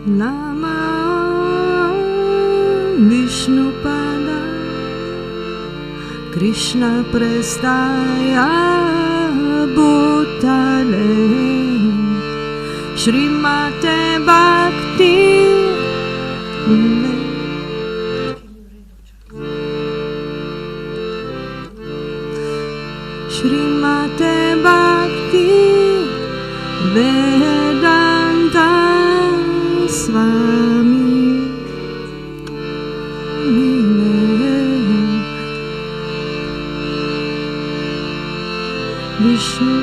Namah Vishnupada Krishna prestaya Bhutale Srimate Bhakti Srimate Bhakti Vedanta Swami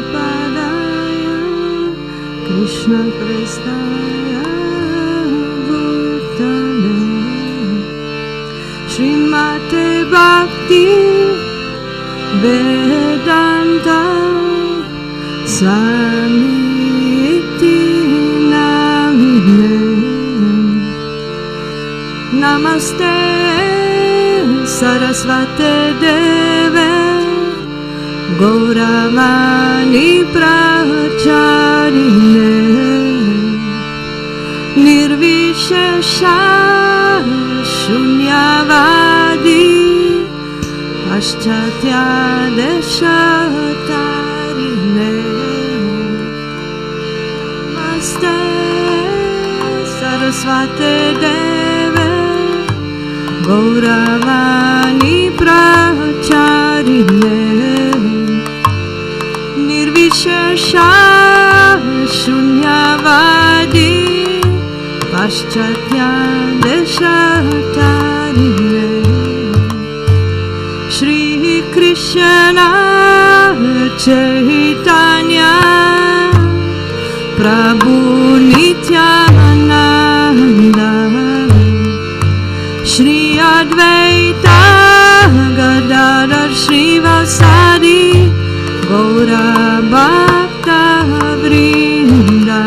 Vishnupadaya Krishna prestaya Bhutale Srimate Bhakti Vedanta Swami iti namine Namaste Sarasvate Deve Gauravani Pracharine Nirvishesha Shunyavadi Paschatya Deshatarine Namaste Sarasvate Deve Gauravani Pracharine Nirvishesha Shunyavadi Paschatya Deshatarine Shri Krishna Chaitanya Prabhu Nityananda Shri Advaita Gadadhar Srivasadi Gaura Bhakta Vrinda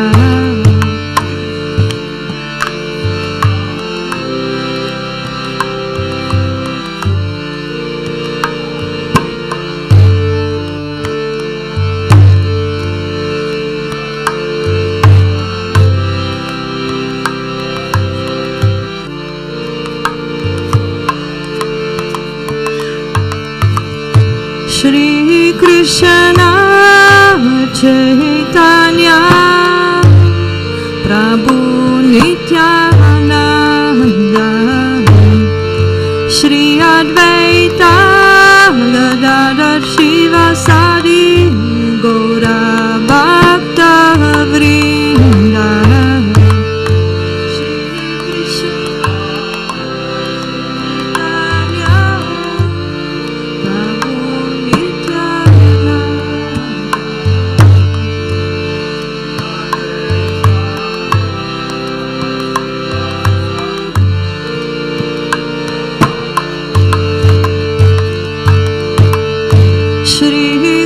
Shri Krishna Chaitanya Prabhu Nityananda Shri Advaita Gadadhar Srivasadi Gaura Bhakta Vrinda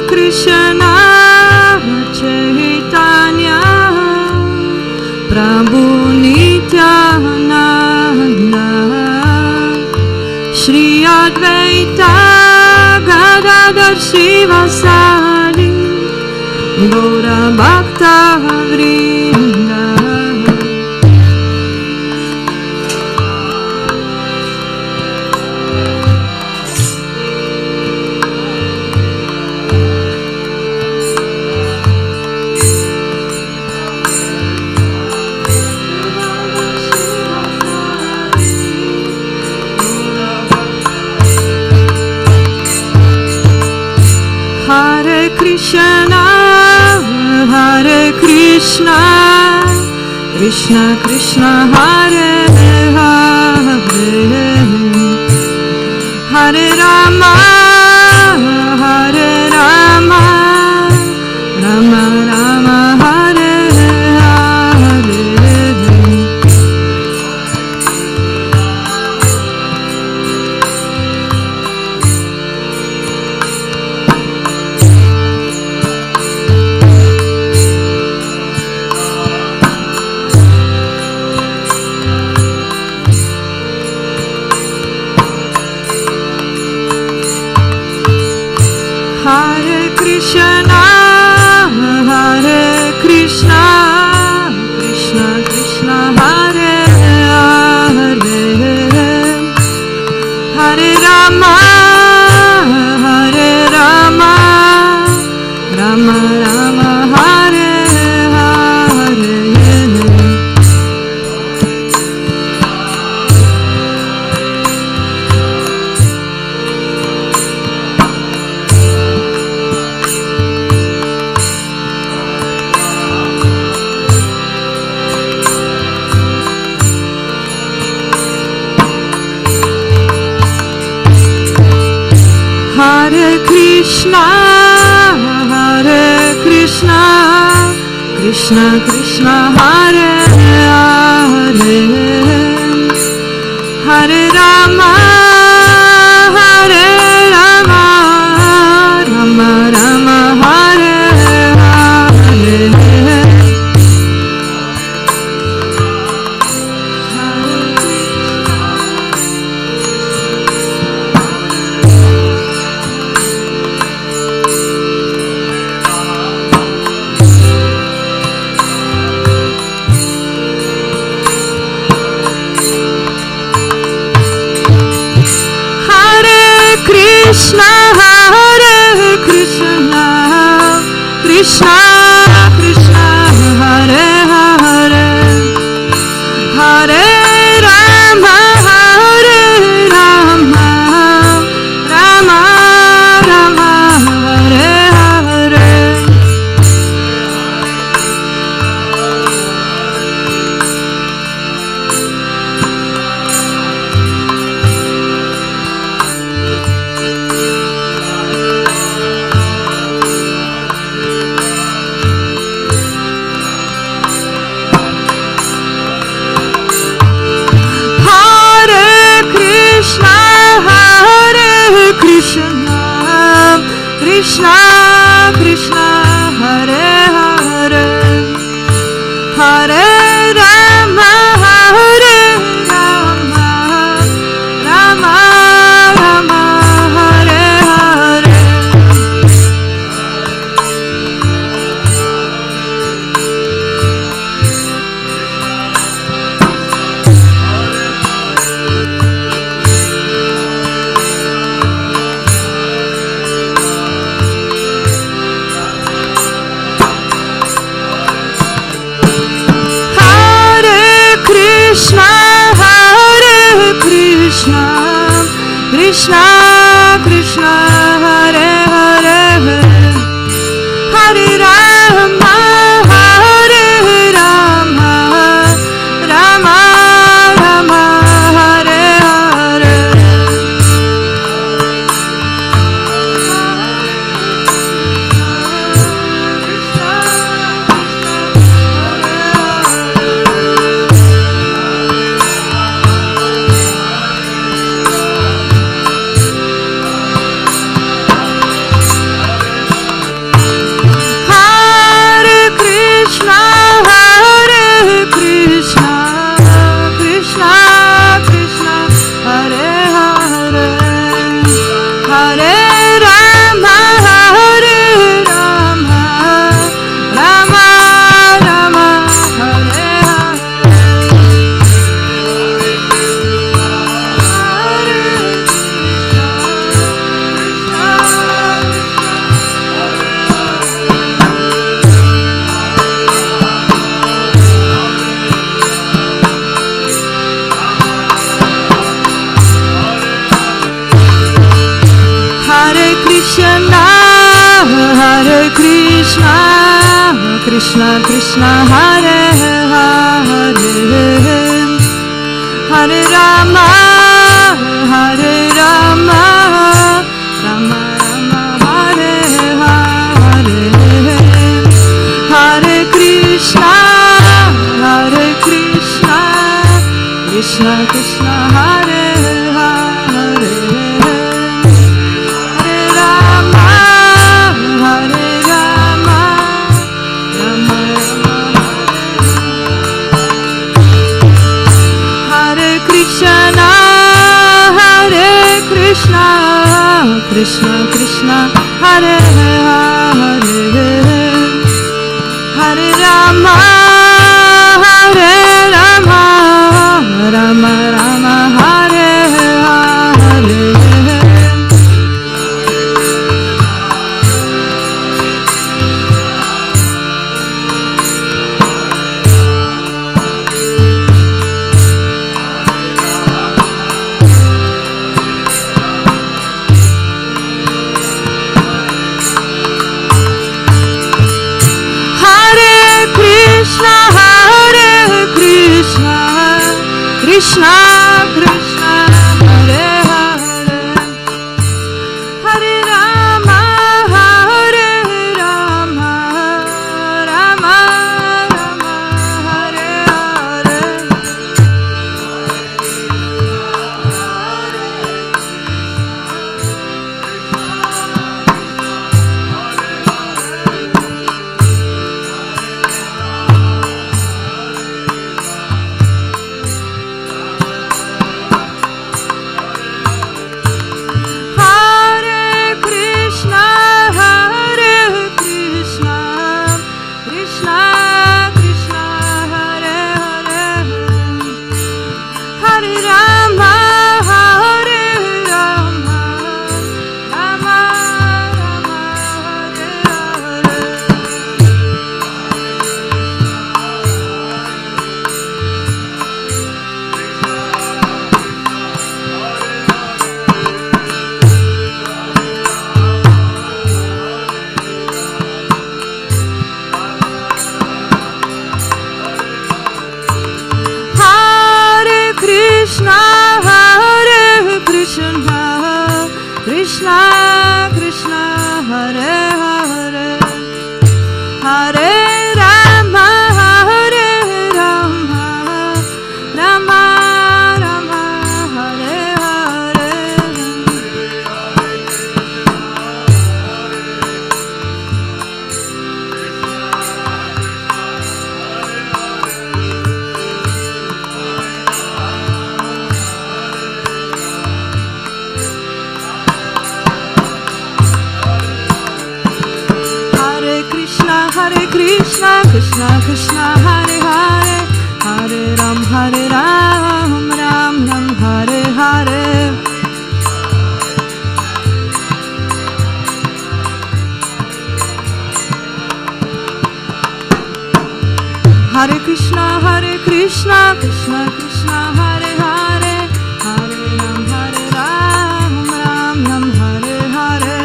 Krishna Chaitanya Prabhu Nityananda Shri Advaita Gadadhar Srivasadi Gaura Bhakta Vrinda Hare Krishna, Hare Krishna, Krishna Krishna, Hare Hare, Hare Rama, Hare Rama, Rama Rama, Hare Hare. Krishna, Hare Krishna, Krishna Krishna, Hare Hare, Hare Rama, Hare Rama, Rama Rama, Hare Hare. Krishna, Hare Krishna, Krishna Krishna, Hare Hare, Hare Rama, Hare Rama, Rama Rama, Hare Hare. Krishna Krishna, Hare Hare, Hare Rama, Hare Rama, Rama Rama, Hare Hare. Krishna, Hare Krishna, Krishna Krishna, Hare Hare, Hare Rama, Hare Rama, Rama Rama, Hare Hare. Krishna Krishna, Hare Hare, Hare Rama, Hare Rama, Rama Rama, Hare Hare, Hare Krishna, Hare Krishna, Krishna Krishna, Hare Hare, Hare Rama, Hare Rama, Rama Rama, Hare Krishna, Hare Krishna, Krishna Krishna, Hare Hare, Hare Rama, Hare Rama, Rama Rama, Hare Hare. Krishna Krishna, Hare Hare, Hare Rama, Krishna, Krishna Krishna, Hare Hare, Hare Rama, Hare Rama, Rama Rama, Hare Hare. Hare Krishna, Krishna Krishna, Hare Hare, Hare Ram, Ram Ram, Hare Hare. Hare Krishna, Krishna Krishna, Hare Hare, Hare Ram, Ram Ram, Hare Hare.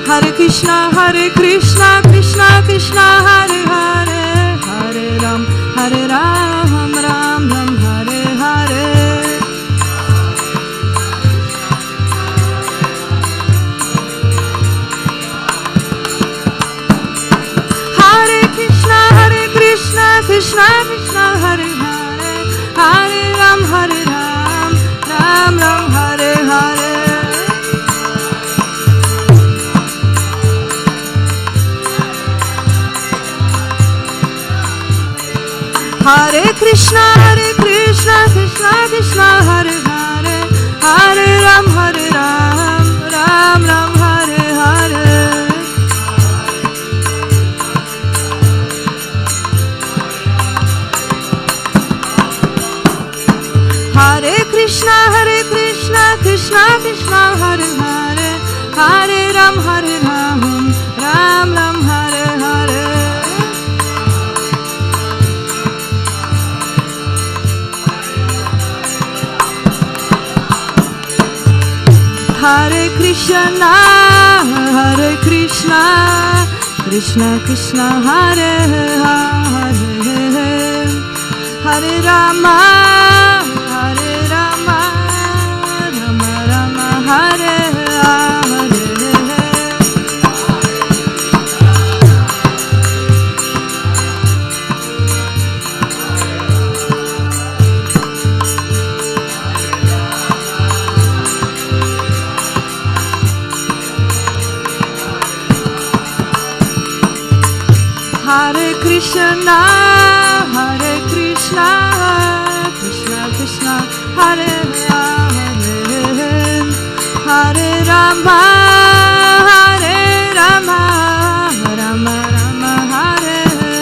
Hare Krishna, Krishna Krishna, Hare Hare, Hare Ram, Ram Ram, Hare Hare. Hare Krishna, Krishna Krishna, Hare Hare, Hare Ram, Ram Ram, Hare Hare. Hare Krishna, Krishna Krishna, Hare Hare, Hare Ram, Ram Ram, Hare Hare. Hare Krishna, Krishna Krishna, Hare Hare, Hare Ram, Ram Ram, Hare Hare. Hare Krishna, Krishna Krishna, Hare Hare, Hare Rama, Rama Rama, Hare Hare. Hare Krishna, Krishna Krishna, Hare Hare, Hare Rama, Rama Rama, Hare Hare.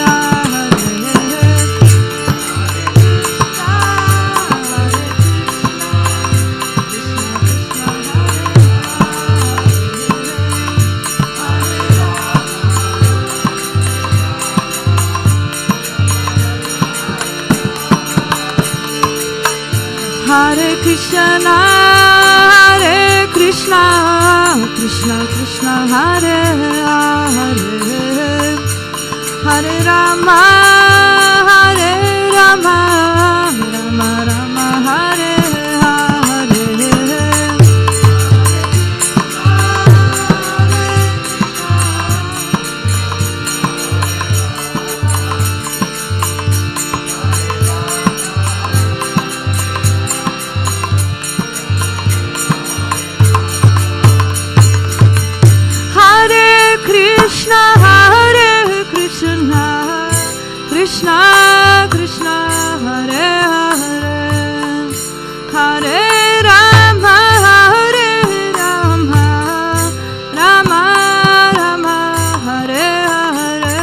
Hare Krishna, Krishna Krishna, Hare Hare, Hare Rama, Rama Rama, Hare Hare. Krishna Krishna, Hare Hare, Hare Rama, Rama Rama, Hare Hare.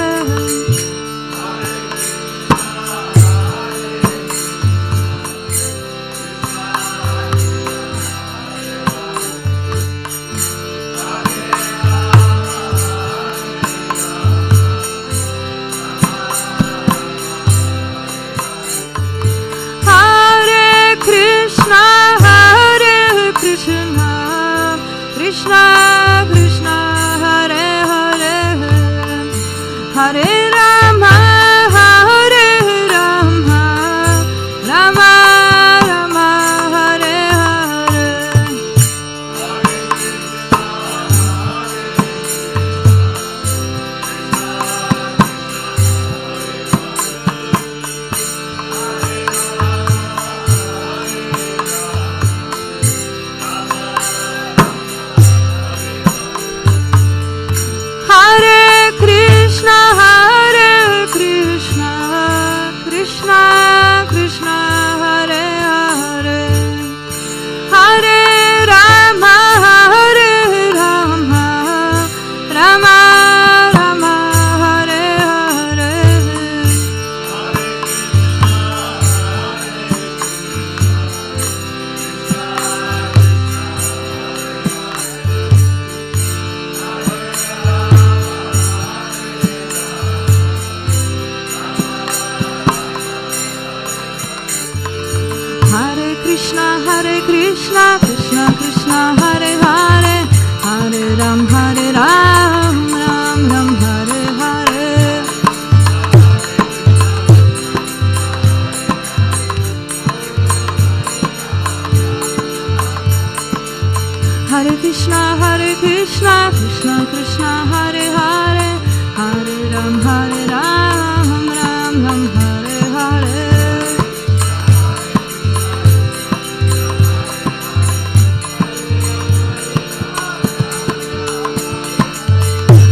Hare Krishna, Krishna Krishna, Hare Hare, Hare Ram, Ram Ram, Hare Hare.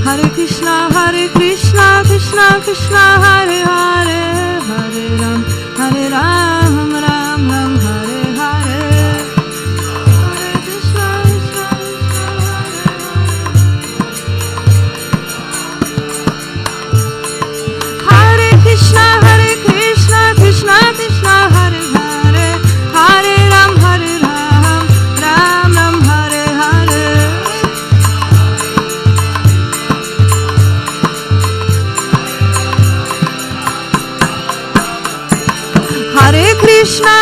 Hare Krishna, Krishna Krishna, Hare Hare, Hare Ram, Ram Ram, Hare Hare. Krishna, Krishna Krishna, Hare Hare, Hare Ram, Ram Ram, Hare Hare. Hare Krishna,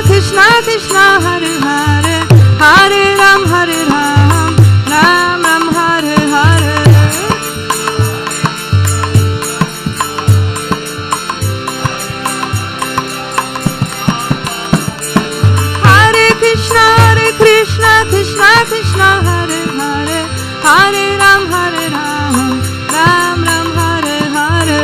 Krishna Krishna, Hare Hare, Hare Ram, Ram Ram, Hare Hare. Krishna, Krishna Krishna, Hare Hare, Hare Ram, Ram Ram, Hare Hare.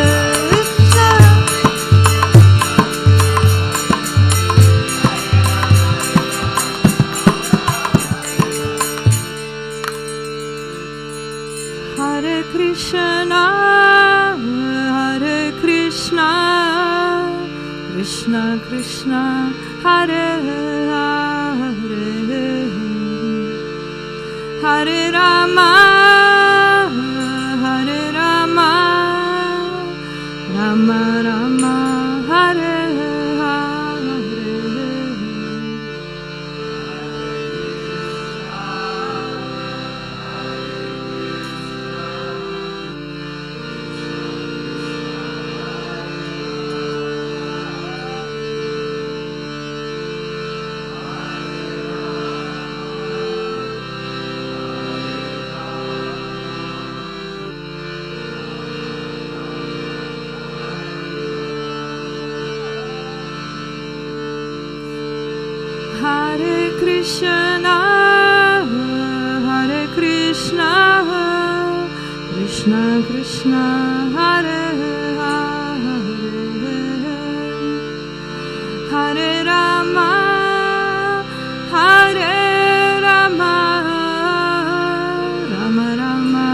Hare Krishna, Krishna Krishna, Hare Hare Rama, Rama Rama, Hare Hare. Hare Krishna, Krishna Krishna, Hare Hare, Hare Rama, Rama Rama,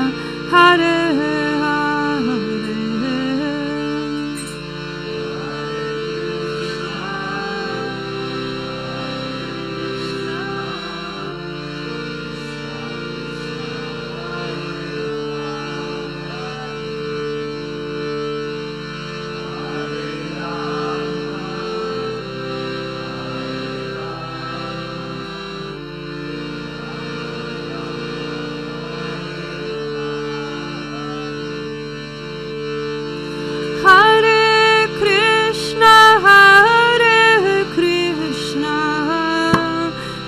Hare Hare.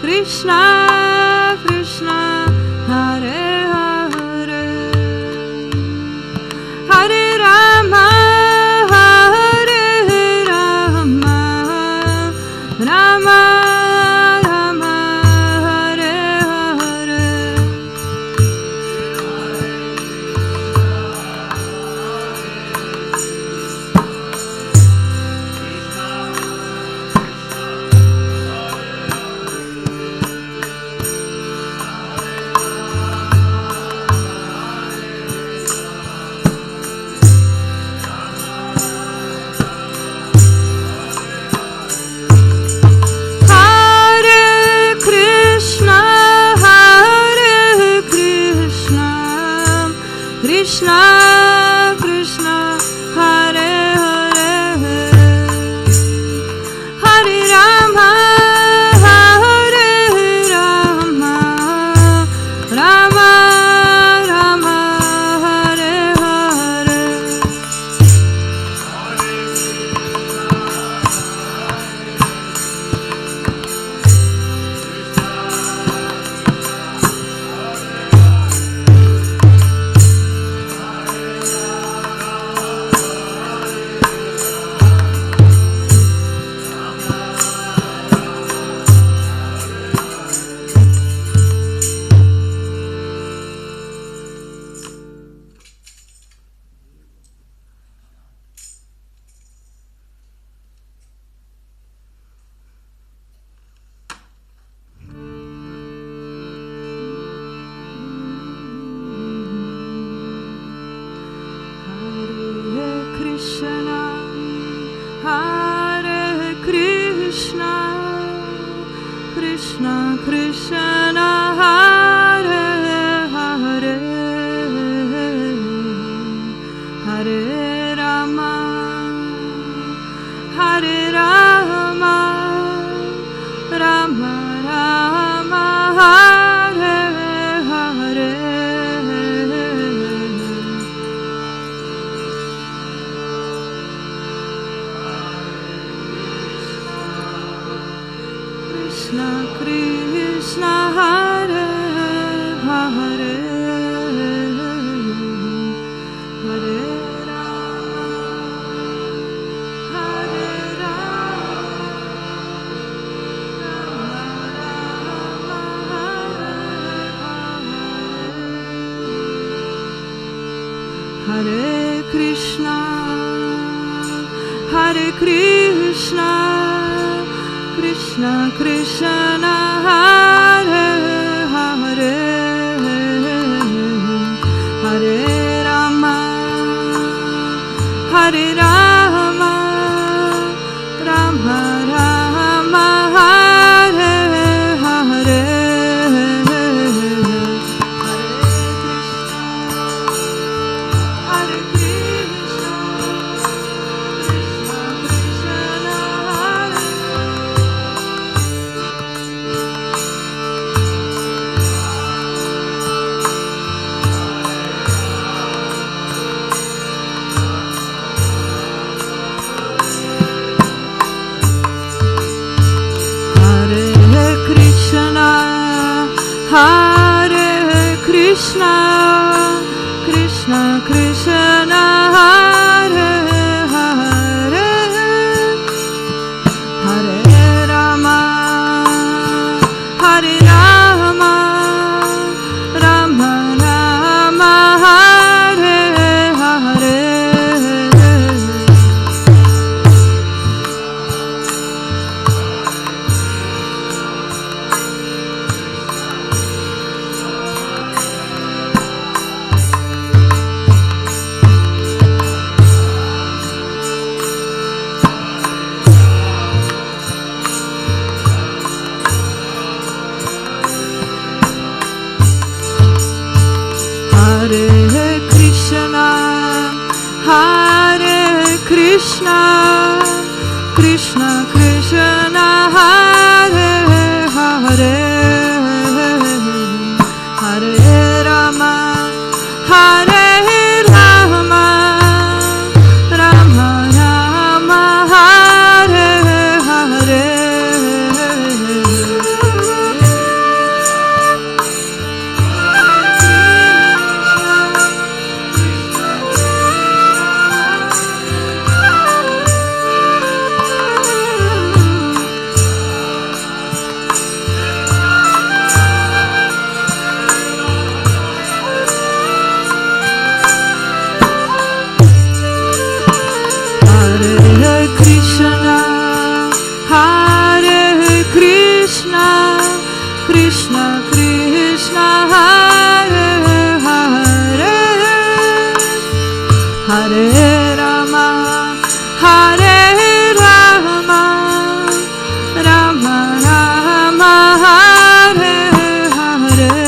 Krishna Krishna, Hare Hare, Hare Rama, Rama Rama, Hare Hare. Krishna Krishna Hare Hare Hare Rama Hare Rama Rama Rama Hare Hare Krishna Krishna Hare Hare Hare Rama Hare Rama Rama Rama Hare Krishna Hare Krishna Krishna Krishna Hare Hare Hare Rama Hare Rama Rama Rama Hare Hare Hare Krishna Krishna Krishna Hare Hare Krishna Krishna Krishna Hare Hare Hare Rama Hare Rama Rama Rama Hare Hare Hare Krishna Hare Krishna Krishna Krishna Hare Hare Hare Rama Hare Rama Rama Rama Hare Hare Krishna Krishna Hare Hare Hare Rama Hare Rama Rama Rama Hare Hare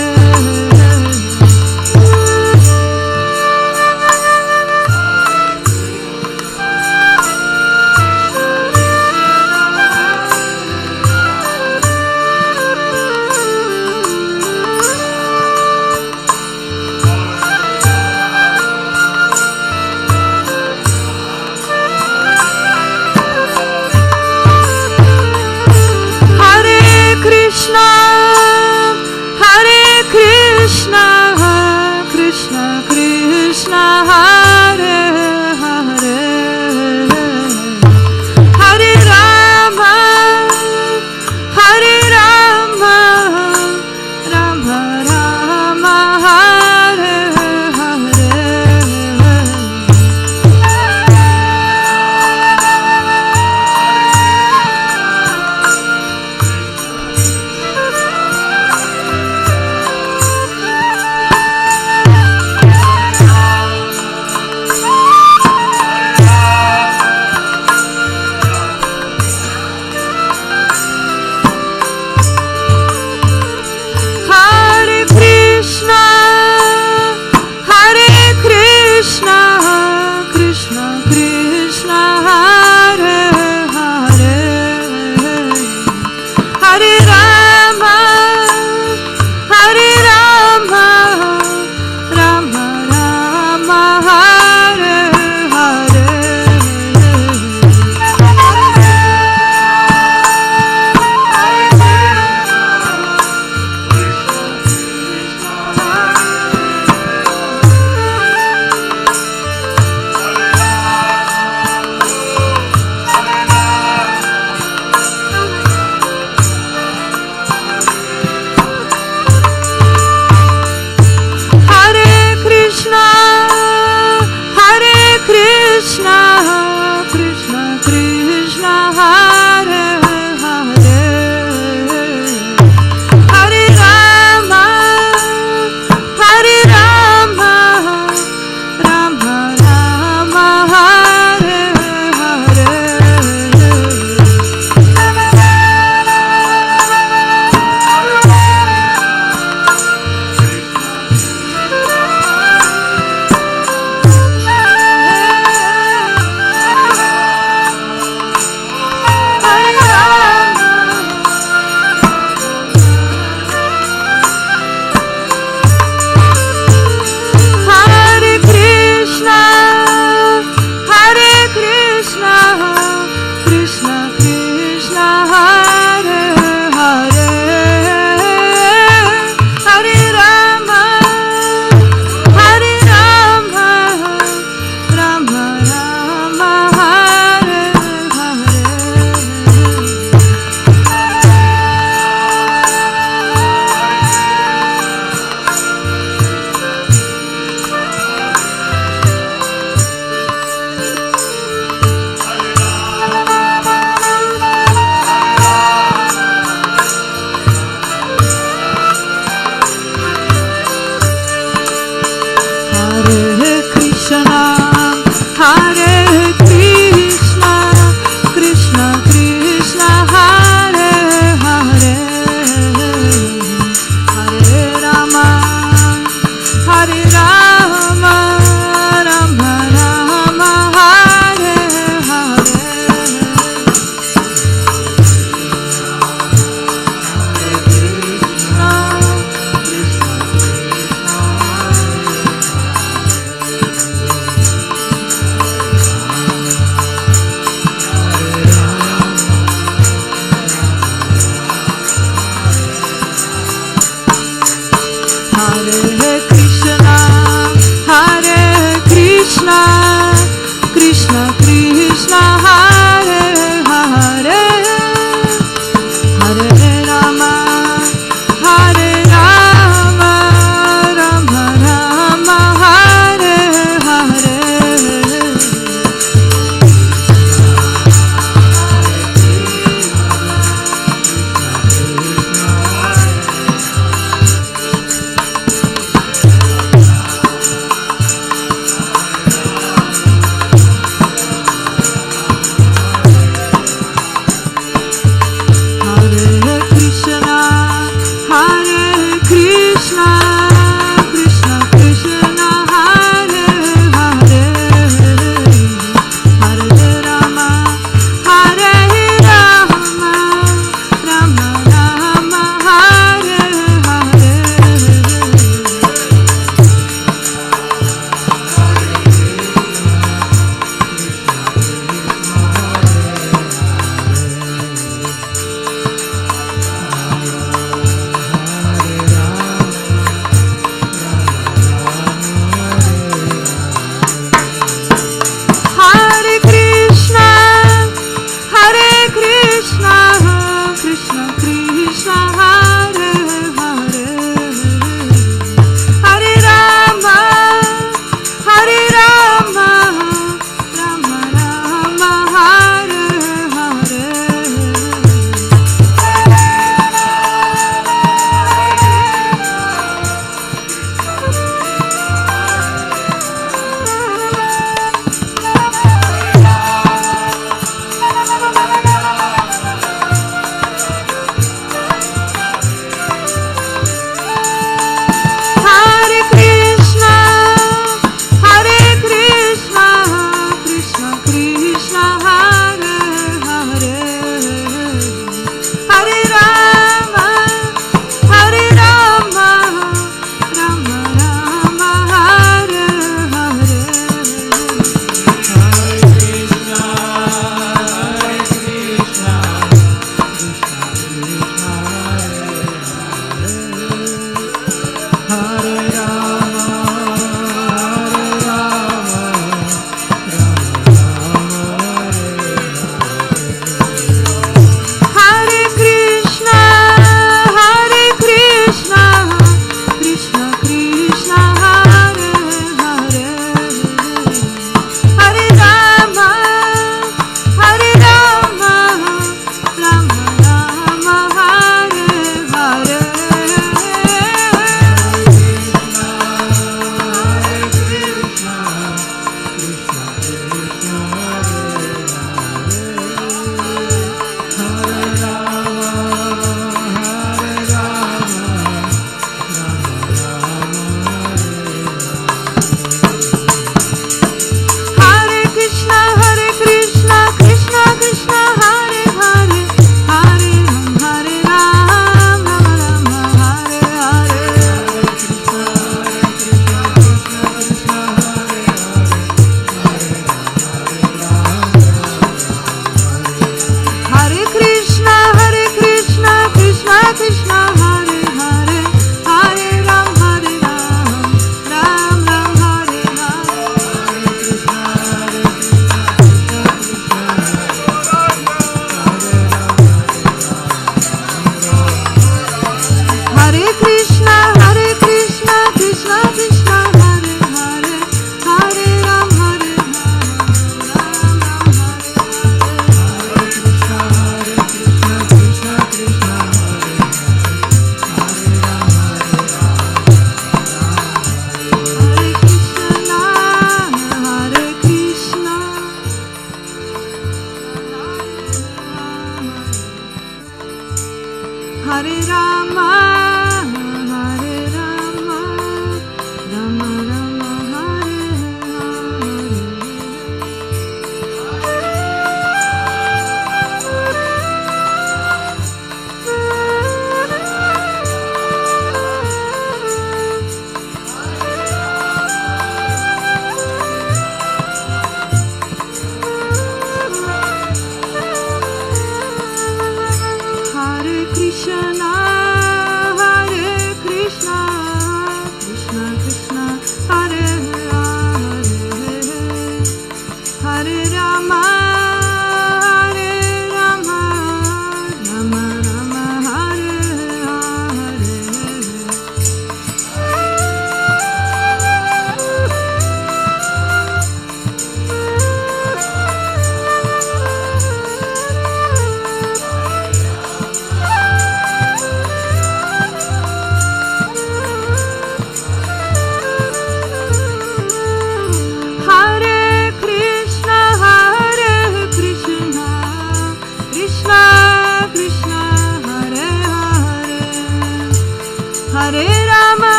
Rama,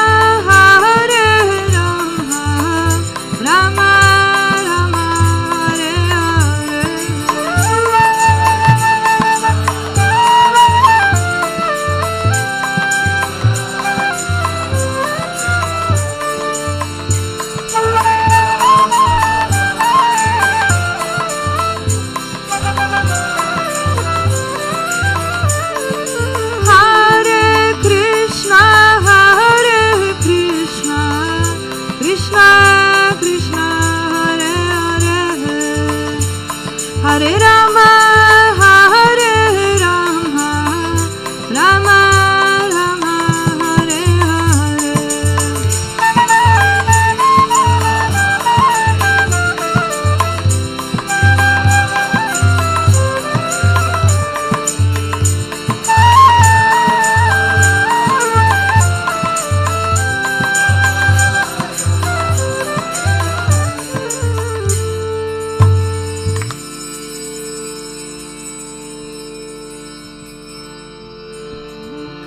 Hare Rama, Rama Rama, Hare Hare. Hare Krishna, Hare Krishna, Krishna Krishna, Hare Hare, Hare Rama, Hare Rama, Rama Rama, Hare Hare.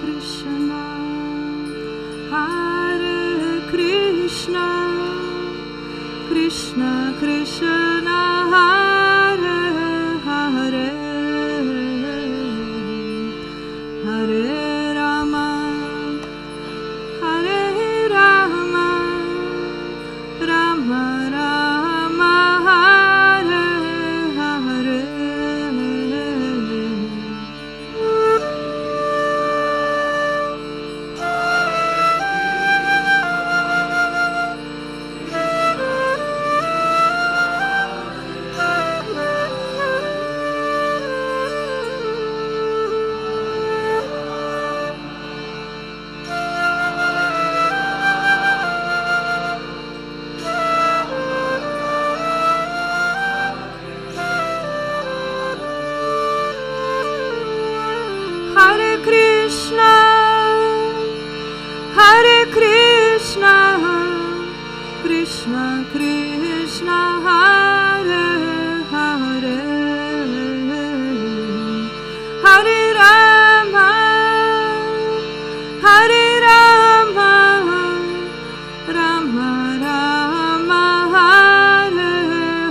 Krishna, Hare Krishna, Krishna Krishna, Hare Hare, Hare Rama, Hare Rama, Rama Rama, Hare Hare. Hare Krishna, Hare Krishna, Krishna Krishna, Hare Hare, Hare Rama, Hare Rama, Rama Rama, Hare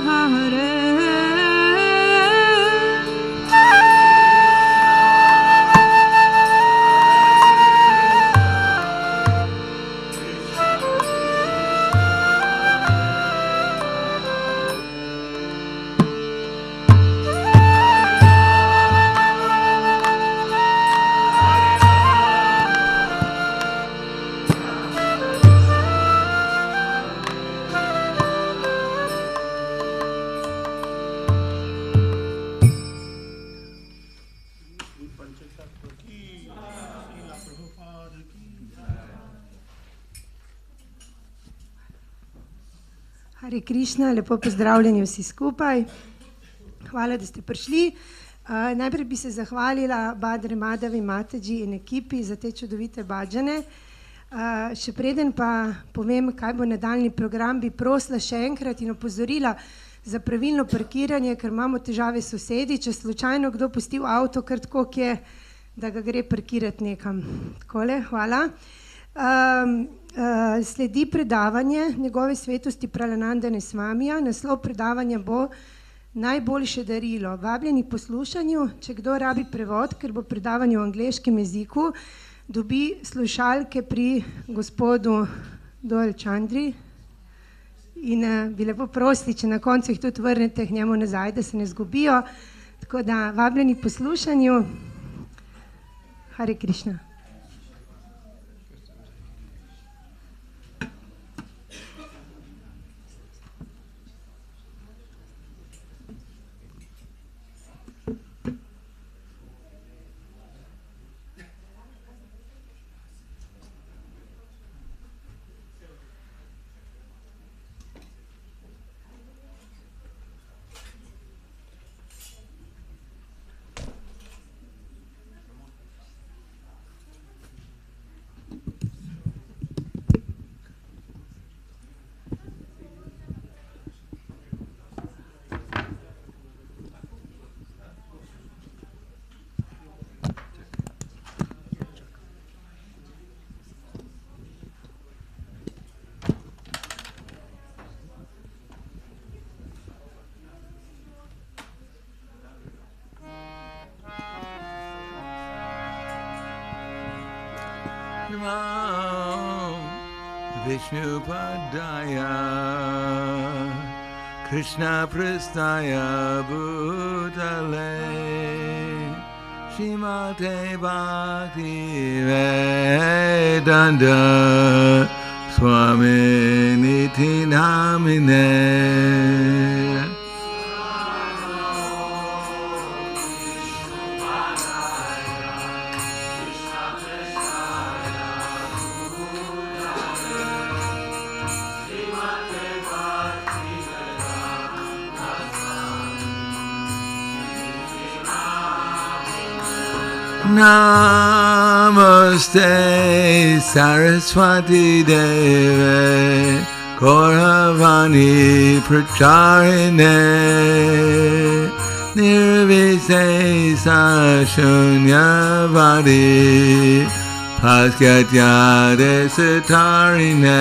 Hare. Hare Krišna, lepo pozdravljeni vsi skupaj. Hvala, da ste prišli. Najprej bi se zahvalila Badre Madavi, Mataji in ekipi za te čudovite badžane. Še preden pa povem, kaj bo nadaljni program, bi prosila še enkrat in opozorila za pravilno parkiranje, ker imamo težave s sosedi, če slučajno kdo pustil avto, kar tako je, da ga gre parkirati nekam. Takole, hvala. Sledi predavanje njegove svetosti Pralanandane Svamija. Naslov predavanja bo Najboljše darilo. Vabljeni poslušanju, če kdo rabi prevod, ker bo predavanje v angleškem jeziku, dobi slušalke pri gospodu Doel Chandri in bi lepo prosili, če na koncu jih tudi vrnete k njemu nazaj, da se ne zgubijo. Tako da vabljeni poslušanju. Hare Krišna. Namo Vishnu Padaya Krishna Prasthaya Bhutale Shrimate Bhakti Vedanta Swami Niti Namine Namaste Saraswati Deve Gauravani Pracharine Nirvisesa Shunyavadi Paskatya Desatarine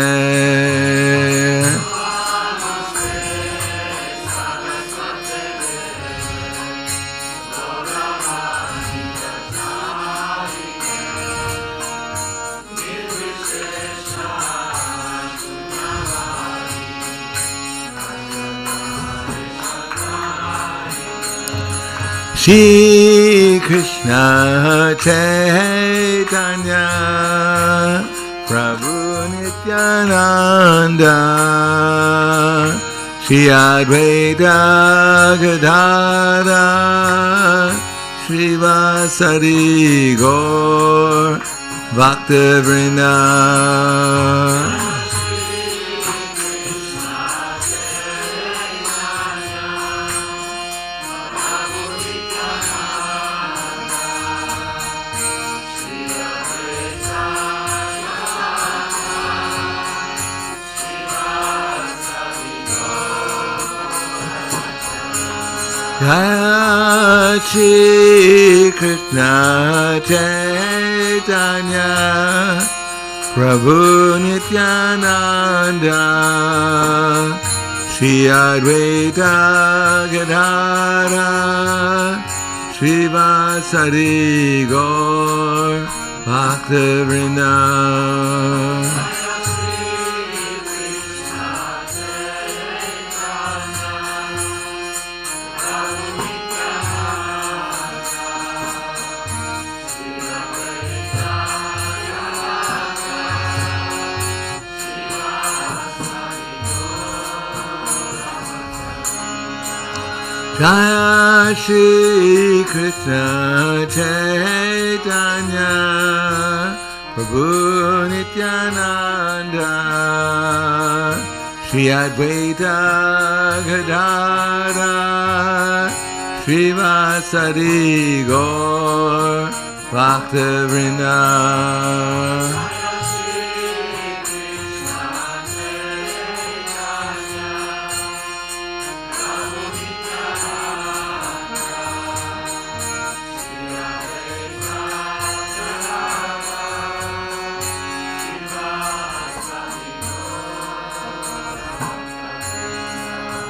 Shri Krishna Chaitanya Prabhu Nityananda Shri Advaita Gadadhara Shri Vasari Gaur Bhaktavrinda Jai Shri Krishna Chaitanya Prabhu Nityananda Shri Advaita Gadadhara Shri Vasari Gaur Bhaktavrinda Jai Shri Krishna Chaitanya Prabhu Nityananda Shri Advaita Gadadhara Shri Vasari Gaur Bhaktavrinda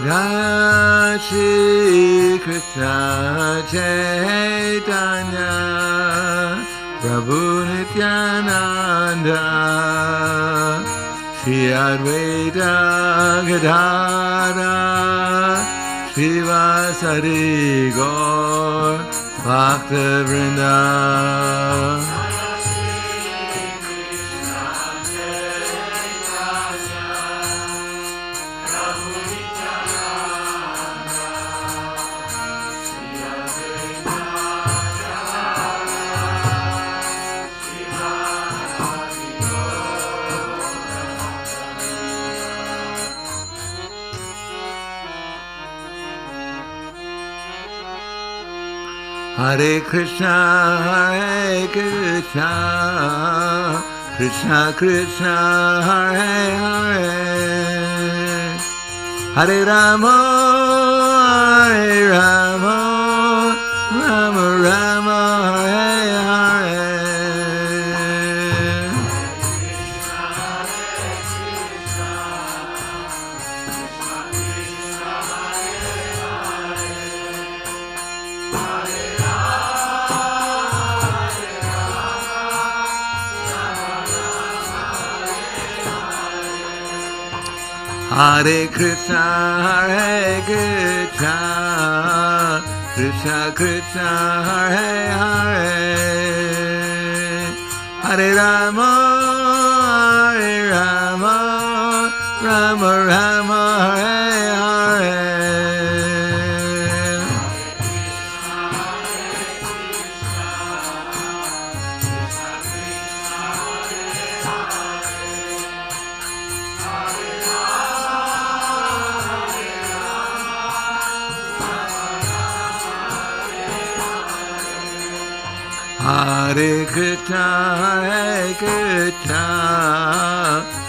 Jai Shri Krishna Chaitanya Prabhu Nityananda Shri Advaita Gadadhara Shri Vasari Gaur Bhaktavrinda Hare Krishna, Hare Krishna, Krishna Krishna, Hare Hare, Hare Rama, Hare Rama, Rama Rama, Hare Hare. Hare Krishna, Hare Krishna, Krishna Krishna, Hare Hare, Hare Rama, Hare Rama, Rama Rama, Hare Hare. Hare Krishna, Hare Krishna,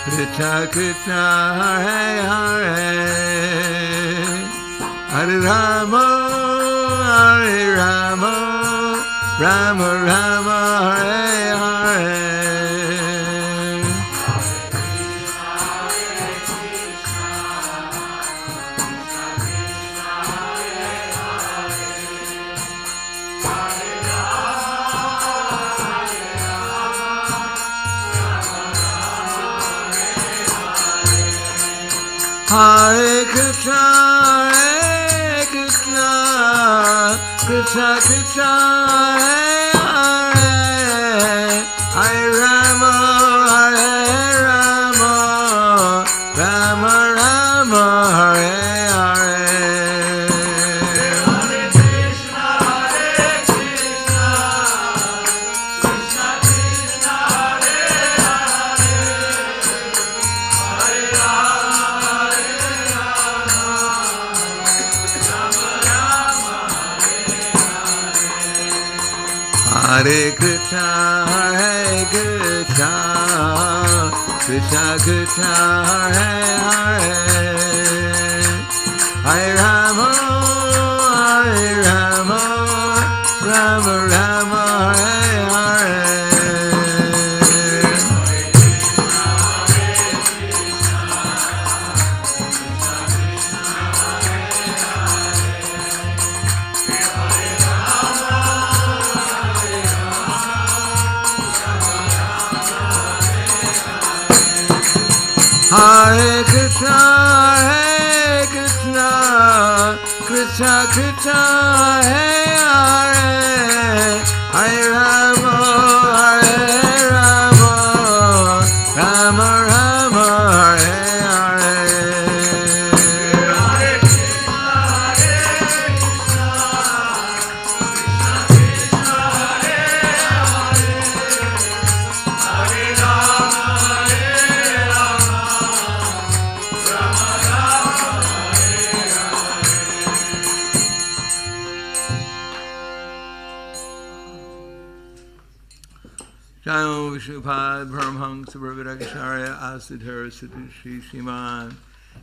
Krishna Krishna, Hare Hare, Hare Rama, Hare Rama, Rama Rama, Hare Hare. Hare Krishna, Hare Krishna, Krishna Krishna, Hare Hare, Hare Rama, Hare Rama, Rama Rama, Hare Hare. Hare Krishna, Hare Krishna, Krishna Krishna, Hare Hare, Hare Rama. Hare Krishna, Hare Krishna, Krishna Krishna, Hare Hare, Hare Rama, Hare Rama, Rama Rama, Hare Hare. Hare Krishna, Hare Krishna, Krishna Krishna, Hare Hare, Hare Rama, Hare Rama, Rama Rama, Hare Hare. Hare Krishna, Hare Krishna, Krishna Krishna, Hare Hare, Hare Rama, Jaya Vishnupad Paramhansa Brahmadakacharya Asadhara Satushri Shriman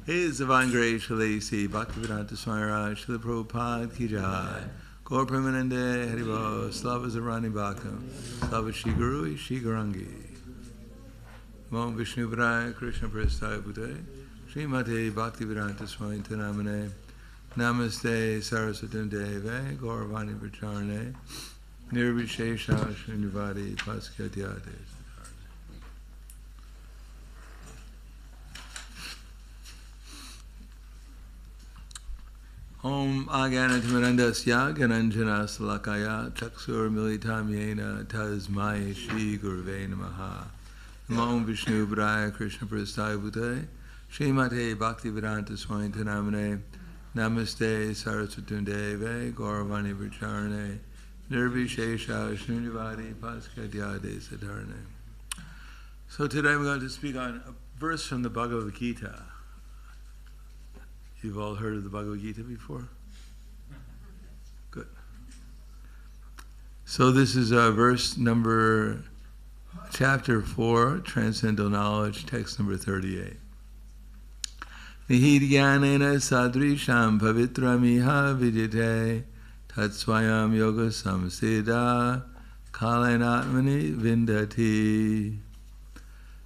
His Divine Grace Shalasi Bhaktivedanta Swami Raj Srila Prabhupada Ki Jai Gaur Premanande Haribo Slava Zarani Bhakam Slava Shri Guru Shri Garangi Om Vishnu Padaya Krishna Prasthaya Bhute Srimate Bhaktivedanta Swami Tanamane Namaste Saraswatam Deve Gauravani Pracharane Nirvishesha Srinivadi Paskatyate. Om Agyanatimirandasya Gananjana Salakaya Chaksur Militam Yena Tasmai Shri Gurve Namaha. Om Vishnu Padaya Krishna Prasthaya Bhute Srimate Bhaktivedanta Swami Tanamane Namaste Saraswatam Deve Gauravani Pracharane Nirvishesha Srinivadi Paskatyade Sadharane. So today I'm going to speak on a verse from the Bhagavad Gita. You've all heard of the Bhagavad Gita before? Good. So this is verse number, chapter 4, Transcendental Knowledge, text number 38. Nihidyanena sadrisham pavitramiha vidite tatsvayam yoga samsida kalenatmani vindati.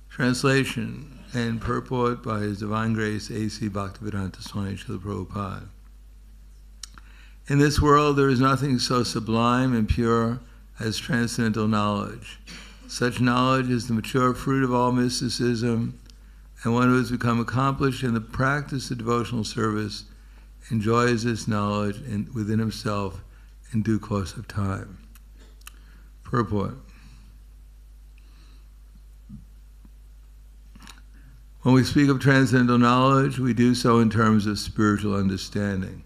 Translation and purport by His Divine Grace A.C. Bhaktivedanta Swami Srila Prabhupada. In this world there is nothing so sublime and pure as transcendental knowledge. Such knowledge is the mature fruit of all mysticism And one who has become accomplished in the practice of devotional service enjoys this knowledge within himself in due course of time. Purport. When we speak of transcendental knowledge, we do so in terms of spiritual understanding.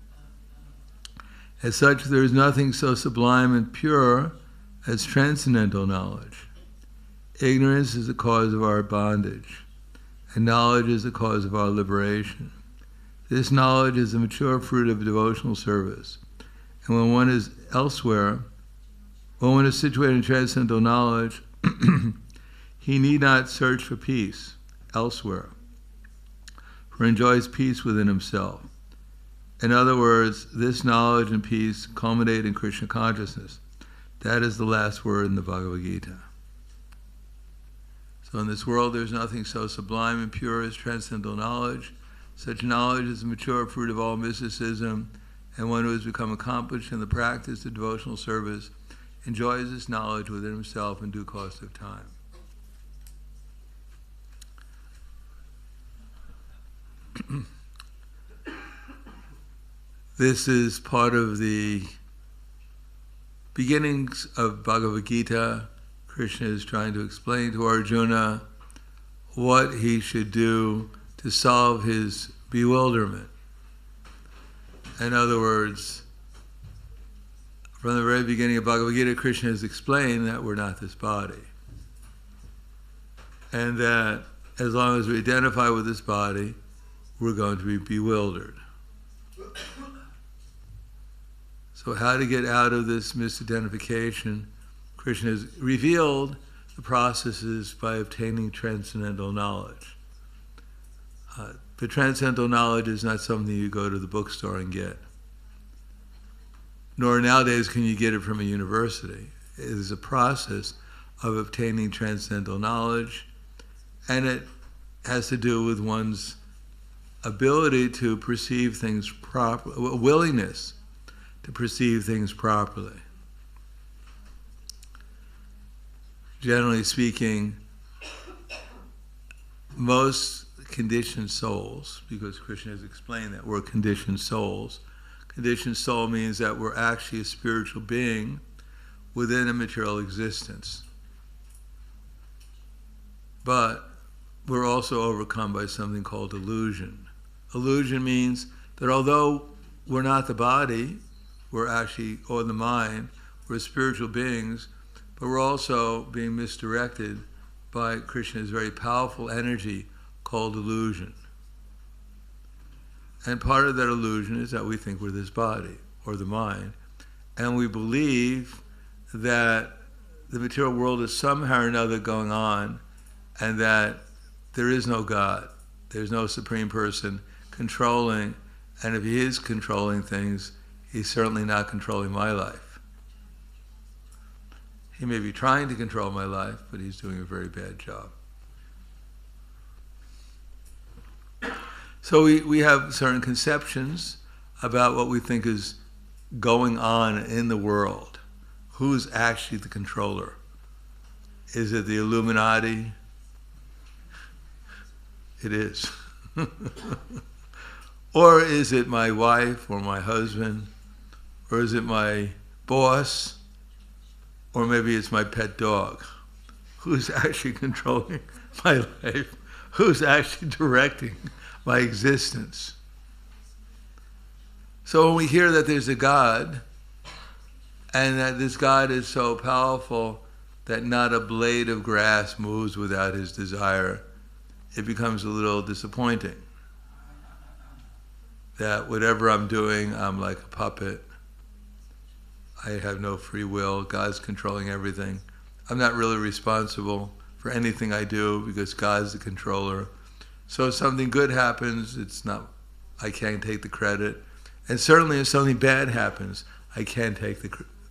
As such, there is nothing so sublime and pure as transcendental knowledge. Ignorance is the cause of our bondage, and knowledge is the cause of our liberation. This knowledge is the mature fruit of devotional service. And when one is elsewhere, when one is situated in transcendental knowledge, he need not search for peace elsewhere, for he enjoys peace within himself. In other words, this knowledge and peace culminate in Krishna consciousness. That is the last word in the Bhagavad Gita. So in this world, there's nothing so sublime and pure as transcendental knowledge. Such knowledge is the mature fruit of all mysticism, and one who has become accomplished in the practice of devotional service enjoys this knowledge within himself in due course of time. This is part of the beginnings of Bhagavad Gita. Krishna is trying to explain to Arjuna what he should do to solve his bewilderment. In other words, from the very beginning of Bhagavad Gita, Krishna has explained that we're not this body. And that as long as we identify with this body, we're going to be bewildered. So how to get out of this misidentification? Krishna has revealed the processes by obtaining transcendental knowledge. But transcendental knowledge is not something you go to the bookstore and get. Nor nowadays can you get it from a university. It is a process of obtaining transcendental knowledge, and it has to do with one's ability to perceive things properly, a willingness to perceive things properly. Generally speaking, most conditioned souls, because Krishna has explained that we're conditioned souls. Conditioned soul means that we're actually a spiritual being within a material existence. But we're also overcome by something called illusion. Illusion means that although we're not the body, we're actually, or the mind, we're spiritual beings, but we're also being misdirected by Krishna's very powerful energy called illusion. And part of that illusion is that we think we're this body, or the mind, and we believe that the material world is somehow or another going on, and that there is no God, there's no Supreme Person controlling, and if he is controlling things, he's certainly not controlling my life. He may be trying to control my life, but he's doing a very bad job. So we have certain conceptions about what we think is going on in the world. Who's actually the controller? Is it the Illuminati? It is. Or is it my wife or my husband? Or is it my boss? Or maybe it's my pet dog. Who's actually controlling my life? Who's actually directing my existence? So when we hear that there's a God, and that this God is so powerful that not a blade of grass moves without his desire, it becomes a little disappointing. That whatever I'm doing, I'm like a puppet. I have no free will. God's controlling everything. I'm not really responsible for anything I do because God's the controller. So if something good happens, I can't take the credit. And certainly if something bad happens, I can't take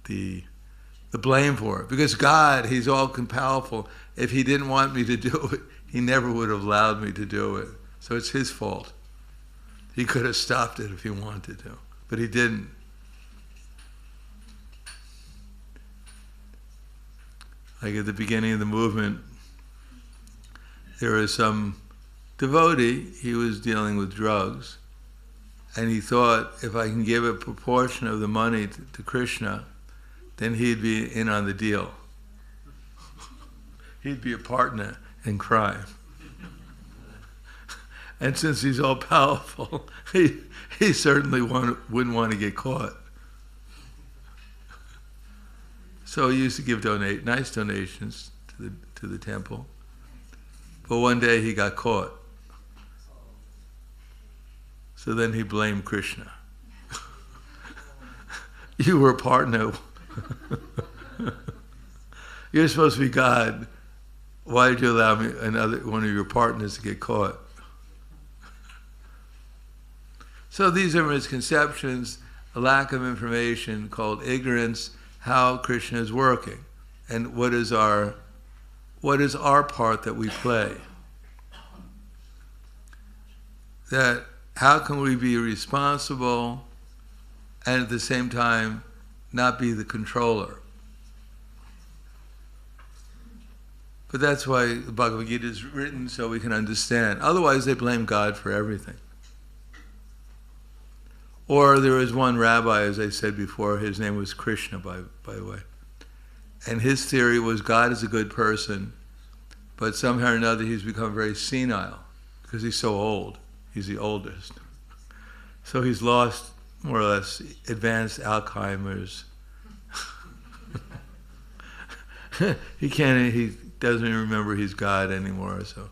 the blame for it. Because God, he's all powerful. If he didn't want me to do it, he never would have allowed me to do it. So it's his fault. He could have stopped it if he wanted to, but he didn't. Like at the beginning of the movement, there were some devotee, he was dealing with drugs, and he thought, if I can give a proportion of the money to Krishna, then he'd be in on the deal. He'd be a partner in crime. And since he's all powerful, he certainly wouldn't want to get caught. So he used to give nice donations to the temple. But one day he got caught. So then he blamed Krishna. You were a partner. You're supposed to be God. Why did you allow me one of your partners to get caught? So these are misconceptions, a lack of information called ignorance, how Krishna is working, and what is our part that we play. That how can we be responsible and at the same time not be the controller? But that's why the Bhagavad Gita is written, so we can understand. Otherwise they blame God for everything. Or there was one rabbi, as I said before, his name was Krishna, by the way. And his theory was God is a good person, but somehow or another he's become very senile because he's so old. He's the oldest. So he's lost, more or less, advanced Alzheimer's. He doesn't even remember he's God anymore. So,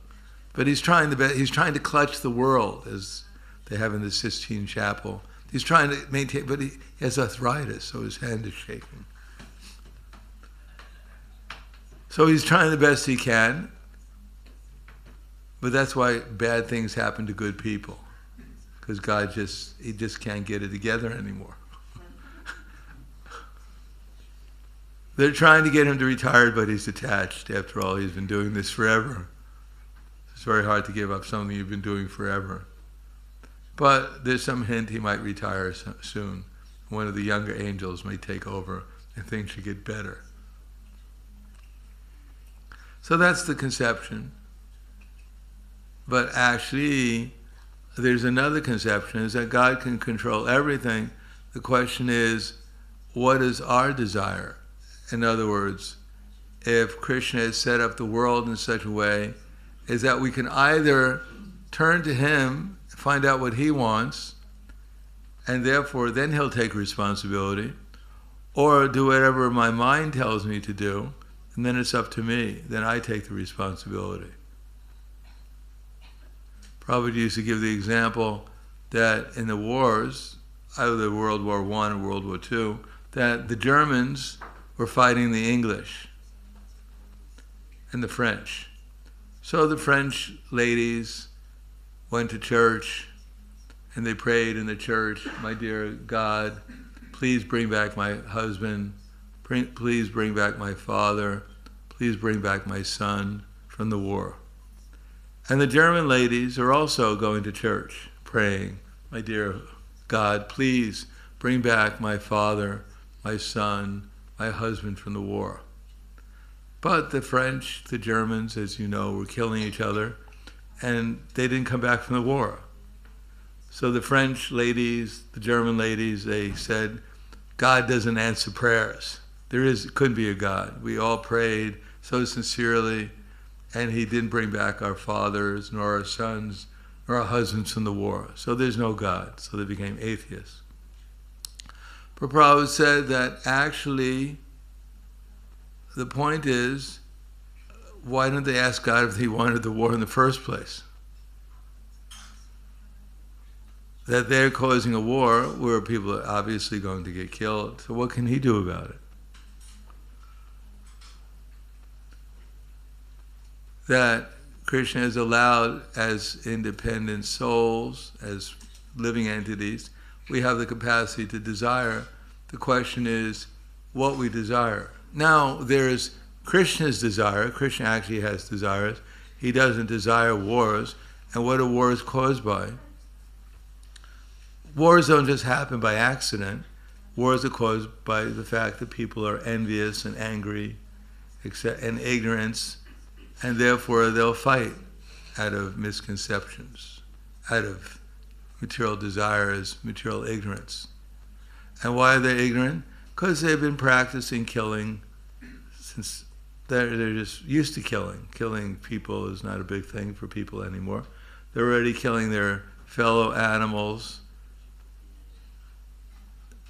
but he's trying to clutch the world, as they have in the Sistine Chapel. He's trying to maintain, but he has arthritis, so his hand is shaking. So he's trying the best he can, but that's why bad things happen to good people, because God just can't get it together anymore. They're trying to get him to retire, but he's attached. After all, he's been doing this forever. It's very hard to give up something you've been doing forever. But there's some hint he might retire soon. One of the younger angels may take over and things should get better. So that's the conception. But actually, there's another conception, is that God can control everything. The question is, what is our desire? In other words, if Krishna has set up the world in such a way, is that we can either turn to him, find out what he wants, and therefore then he'll take responsibility, or do whatever my mind tells me to do, and then it's up to me. Then I take the responsibility. Prabhupada used to give the example that in the wars, either World War I or World War II, that the Germans were fighting the English and the French. So the French ladies went to church and they prayed in the church, "My dear God, please bring back my husband, please bring back my father, please bring back my son from the war." And the German ladies are also going to church, praying, "My dear God, please bring back my father, my son, my husband from the war." But the French, the Germans, as you know, were killing each other, and they didn't come back from the war. So the French ladies, the German ladies, they said, God doesn't answer prayers. Couldn't be a God. We all prayed so sincerely, and he didn't bring back our fathers, nor our sons, nor our husbands from the war. So there's no God. So they became atheists. But Prabhupada said that actually the point is, why didn't they ask God if he wanted the war in the first place? That they're causing a war where people are obviously going to get killed. So what can he do about it? That Krishna is allowed as independent souls, as living entities, we have the capacity to desire. The question is what we desire. Now, there's Krishna's desire. Krishna actually has desires. He doesn't desire wars. And what are wars caused by? Wars don't just happen by accident. Wars are caused by the fact that people are envious and angry and ignorance, and therefore they'll fight. out of misconceptions, out of material desires, material ignorance. And why are they ignorant? Because they've been practicing killing since they're just used to killing. Killing people is not a big thing for people anymore. They're already killing their fellow animals.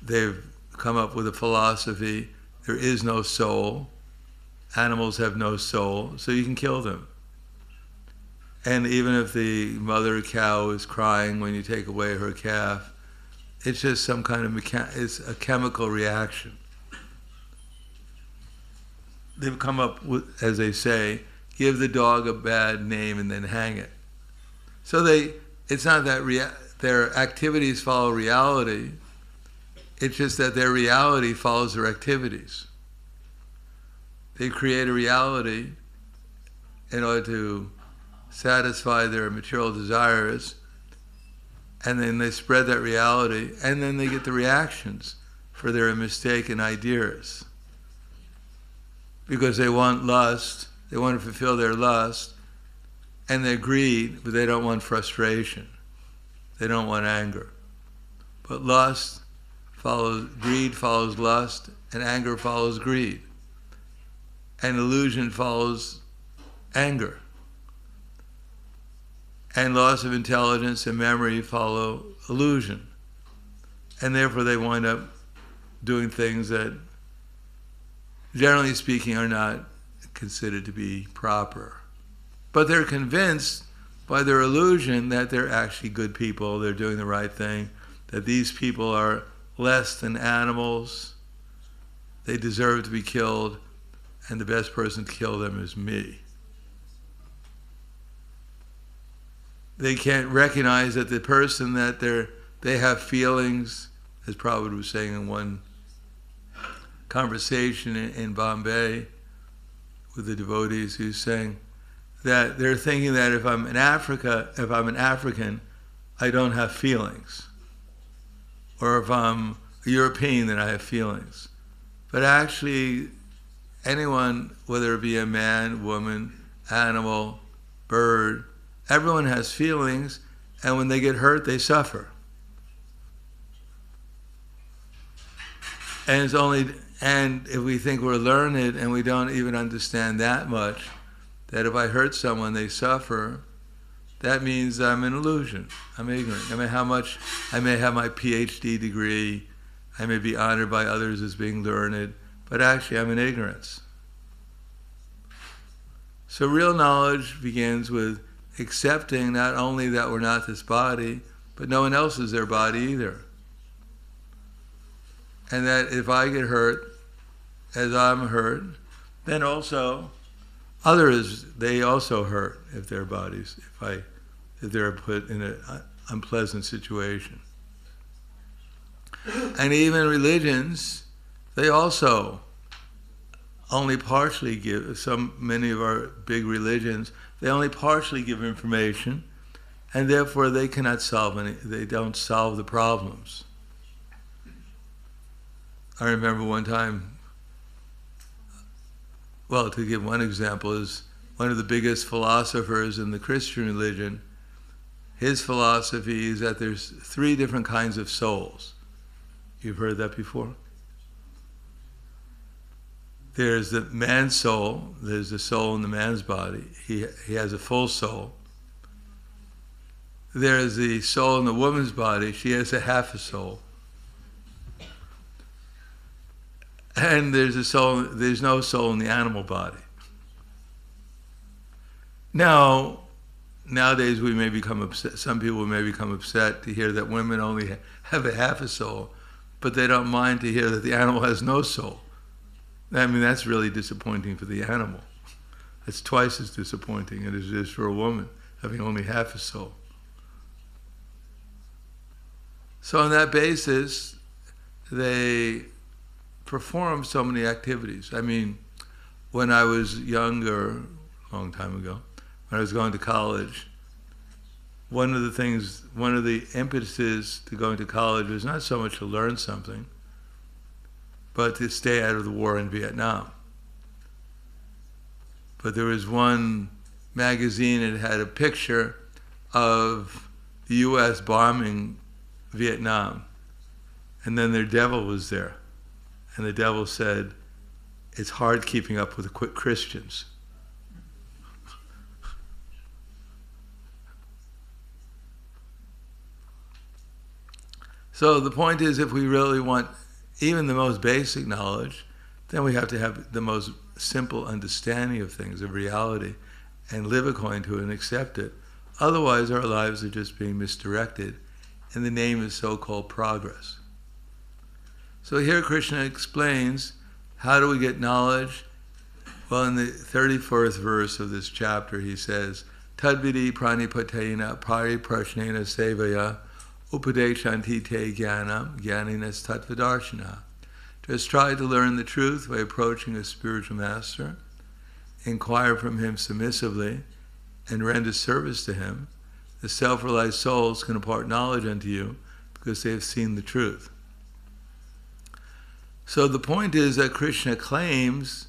They've come up with a philosophy, there is no soul. Animals have no soul, so you can kill them. And even if the mother cow is crying when you take away her calf, it's just some kind of it's a chemical reaction. They've come up with, as they say, give the dog a bad name and then hang it. So it's not that their activities follow reality, it's just that their reality follows their activities. They create a reality in order to satisfy their material desires, and then they spread that reality, and then they get the reactions for their mistaken ideas. Because they want lust, they want to fulfill their lust, and their greed, but they don't want frustration. They don't want anger. But greed follows lust, and anger follows greed. And illusion follows anger. And loss of intelligence and memory follow illusion. And therefore they wind up doing things that, generally speaking, are not considered to be proper. But they're convinced by their illusion that they're actually good people, they're doing the right thing, that these people are less than animals, they deserve to be killed, and the best person to kill them is me. They can't recognize that the person that they have feelings, as Prabhupada was saying in one conversation in Bombay with the devotees, who's saying that they're thinking that if I'm an African, I don't have feelings. Or if I'm a European, then I have feelings. But actually, anyone, whether it be a man, woman, animal, bird, everyone has feelings, and when they get hurt, they suffer. And if we think we're learned and we don't even understand that much, that if I hurt someone, they suffer, that means I'm an illusion. I'm ignorant. I may have my PhD degree, I may be honored by others as being learned, but actually I'm in ignorance. So real knowledge begins with accepting not only that we're not this body, but no one else is their body either. And that if I get hurt, as I'm hurt, then also others, they also hurt if their bodies, if they're put in an unpleasant situation. And even religions, they also only partially give, many of our big religions, they only partially give information, and therefore they cannot they don't solve the problems. I remember one time, well, to give one example, is one of the biggest philosophers in the Christian religion, his philosophy is that there's 3 different kinds of souls. You've heard that before? There's the man's soul, there's the soul in the man's body. He has a full soul. There's the soul in the woman's body, she has a half a soul. And there's no soul in the animal body. Now, nowadays we may become upset, some people may become upset to hear that women only have a half a soul, but they don't mind to hear that the animal has no soul. I mean, that's really disappointing for the animal. It's twice as disappointing as it is for a woman, having only half a soul. So on that basis, they perform so many activities. I mean, when I was younger, a long time ago, when I was going to college, one of the impetuses to going to college was not so much to learn something, but to stay out of the war in Vietnam. But there was one magazine, it had a picture of the U.S. bombing Vietnam. And then their devil was there. And the devil said, it's hard keeping up with the quick Christians. So the point is, if we really want even the most basic knowledge, then we have to have the most simple understanding of things, of reality, and live according to it and accept it. Otherwise, our lives are just being misdirected, and the name is so-called progress. So here Krishna explains, how do we get knowledge? Well, in the 31st verse of this chapter, he says, Tadvidi pranipatena pariprashnena sevaya upadeshanti te jnanam jnaninas tattvadarshana. Just try to learn the truth by approaching a spiritual master, inquire from him submissively, and render service to him. The self-realized souls can impart knowledge unto you because they have seen the truth. So the point is that Krishna claims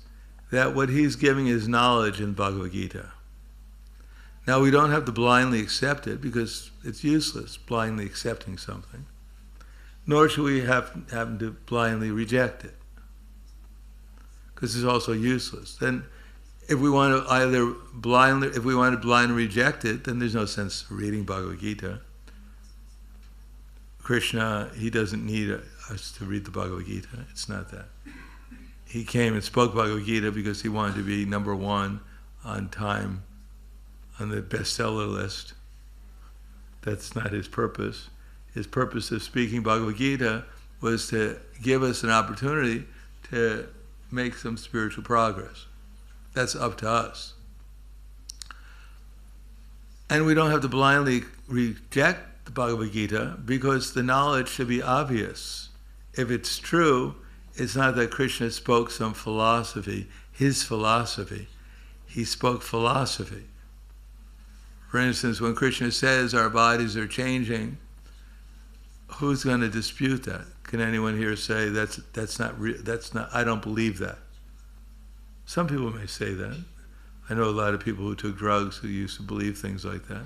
that what he's giving is knowledge in Bhagavad Gita. Now we don't have to blindly accept it because it's useless, blindly accepting something. Nor should we have to blindly reject it, because it's also useless. Then if we want to blindly reject it, then there's no sense reading Bhagavad Gita. Krishna, he doesn't need us to read the Bhagavad Gita. It's not that. He came and spoke Bhagavad Gita because he wanted to be number one on time on the bestseller list. That's not his purpose. His purpose of speaking Bhagavad Gita was to give us an opportunity to make some spiritual progress. That's up to us. And we don't have to blindly reject the Bhagavad Gita because the knowledge should be obvious. If it's true, it's not that Krishna spoke some philosophy, his philosophy. He spoke philosophy. For instance, when Krishna says our bodies are changing, who's going to dispute that? Can anyone here say that's not I don't believe that? Some people may say that. I know a lot of people who took drugs who used to believe things like that.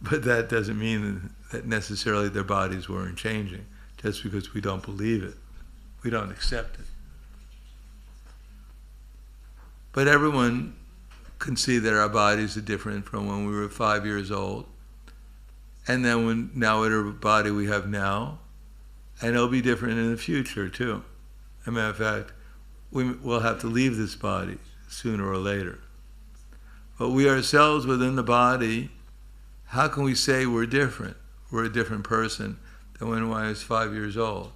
But that doesn't mean that necessarily their bodies weren't changing, just because we don't believe it. We don't accept it. But everyone can see that our bodies are different from when we were 5 years old. And then now whatever body we have now, and it'll be different in the future too. As a matter of fact, we'll have to leave this body sooner or later. But we ourselves within the body, how can we say we're different? We're a different person than when I was 5 years old.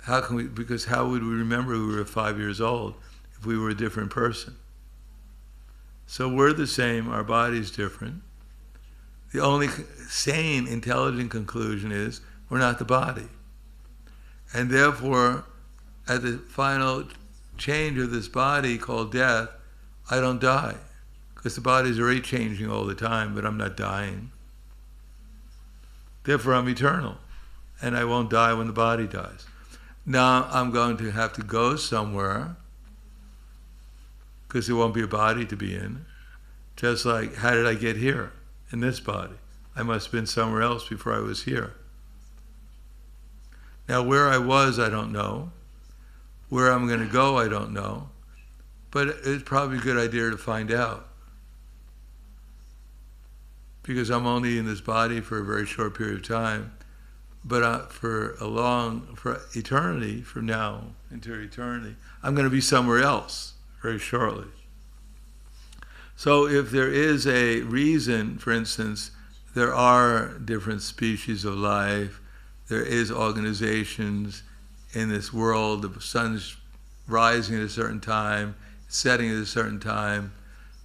How can we? Because how would we remember we were 5 years old if we were a different person? So we're the same, our body's different. The only sane, intelligent conclusion is we're not the body. And therefore, at the final change of this body called death, I don't die. Because the body's already changing all the time, but I'm not dying. Therefore, I'm eternal. And I won't die when the body dies. Now, I'm going to have to go somewhere, because there won't be a body to be in. Just like, how did I get here? In this body. I must have been somewhere else before I was here. Now where I was, I don't know. Where I'm going to go, I don't know. But it's probably a good idea to find out. Because I'm only in this body for a very short period of time. But for eternity, from now into eternity, I'm going to be somewhere else very shortly. So if there is a reason, for instance, there are different species of life, there is organizations in this world, the sun's rising at a certain time, setting at a certain time,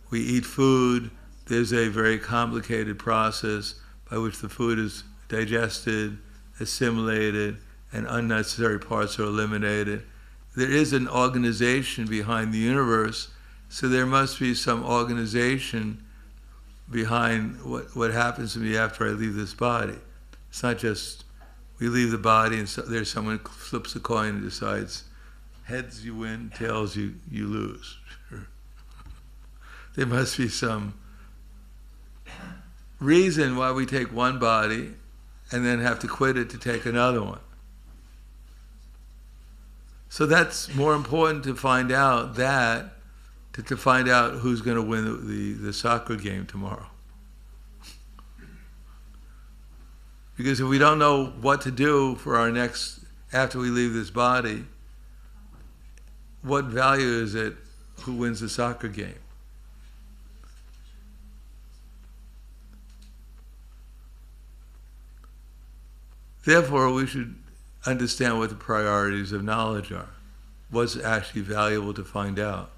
we eat food, there's a very complicated process by which the food is digested, assimilated, and unnecessary parts are eliminated. There is an organization behind the universe. So there must be some organization behind what happens to me after I leave this body. It's not just we leave the body and there's someone flips a coin and decides heads you win, tails you lose. There must be some reason why we take one body and then have to quit it to take another one. So that's more important to find out that to find out who's going to win the soccer game tomorrow. Because if we don't know what to do for our next, after we leave this body, what value is it who wins the soccer game? Therefore, we should understand what the priorities of knowledge are. What's actually valuable to find out.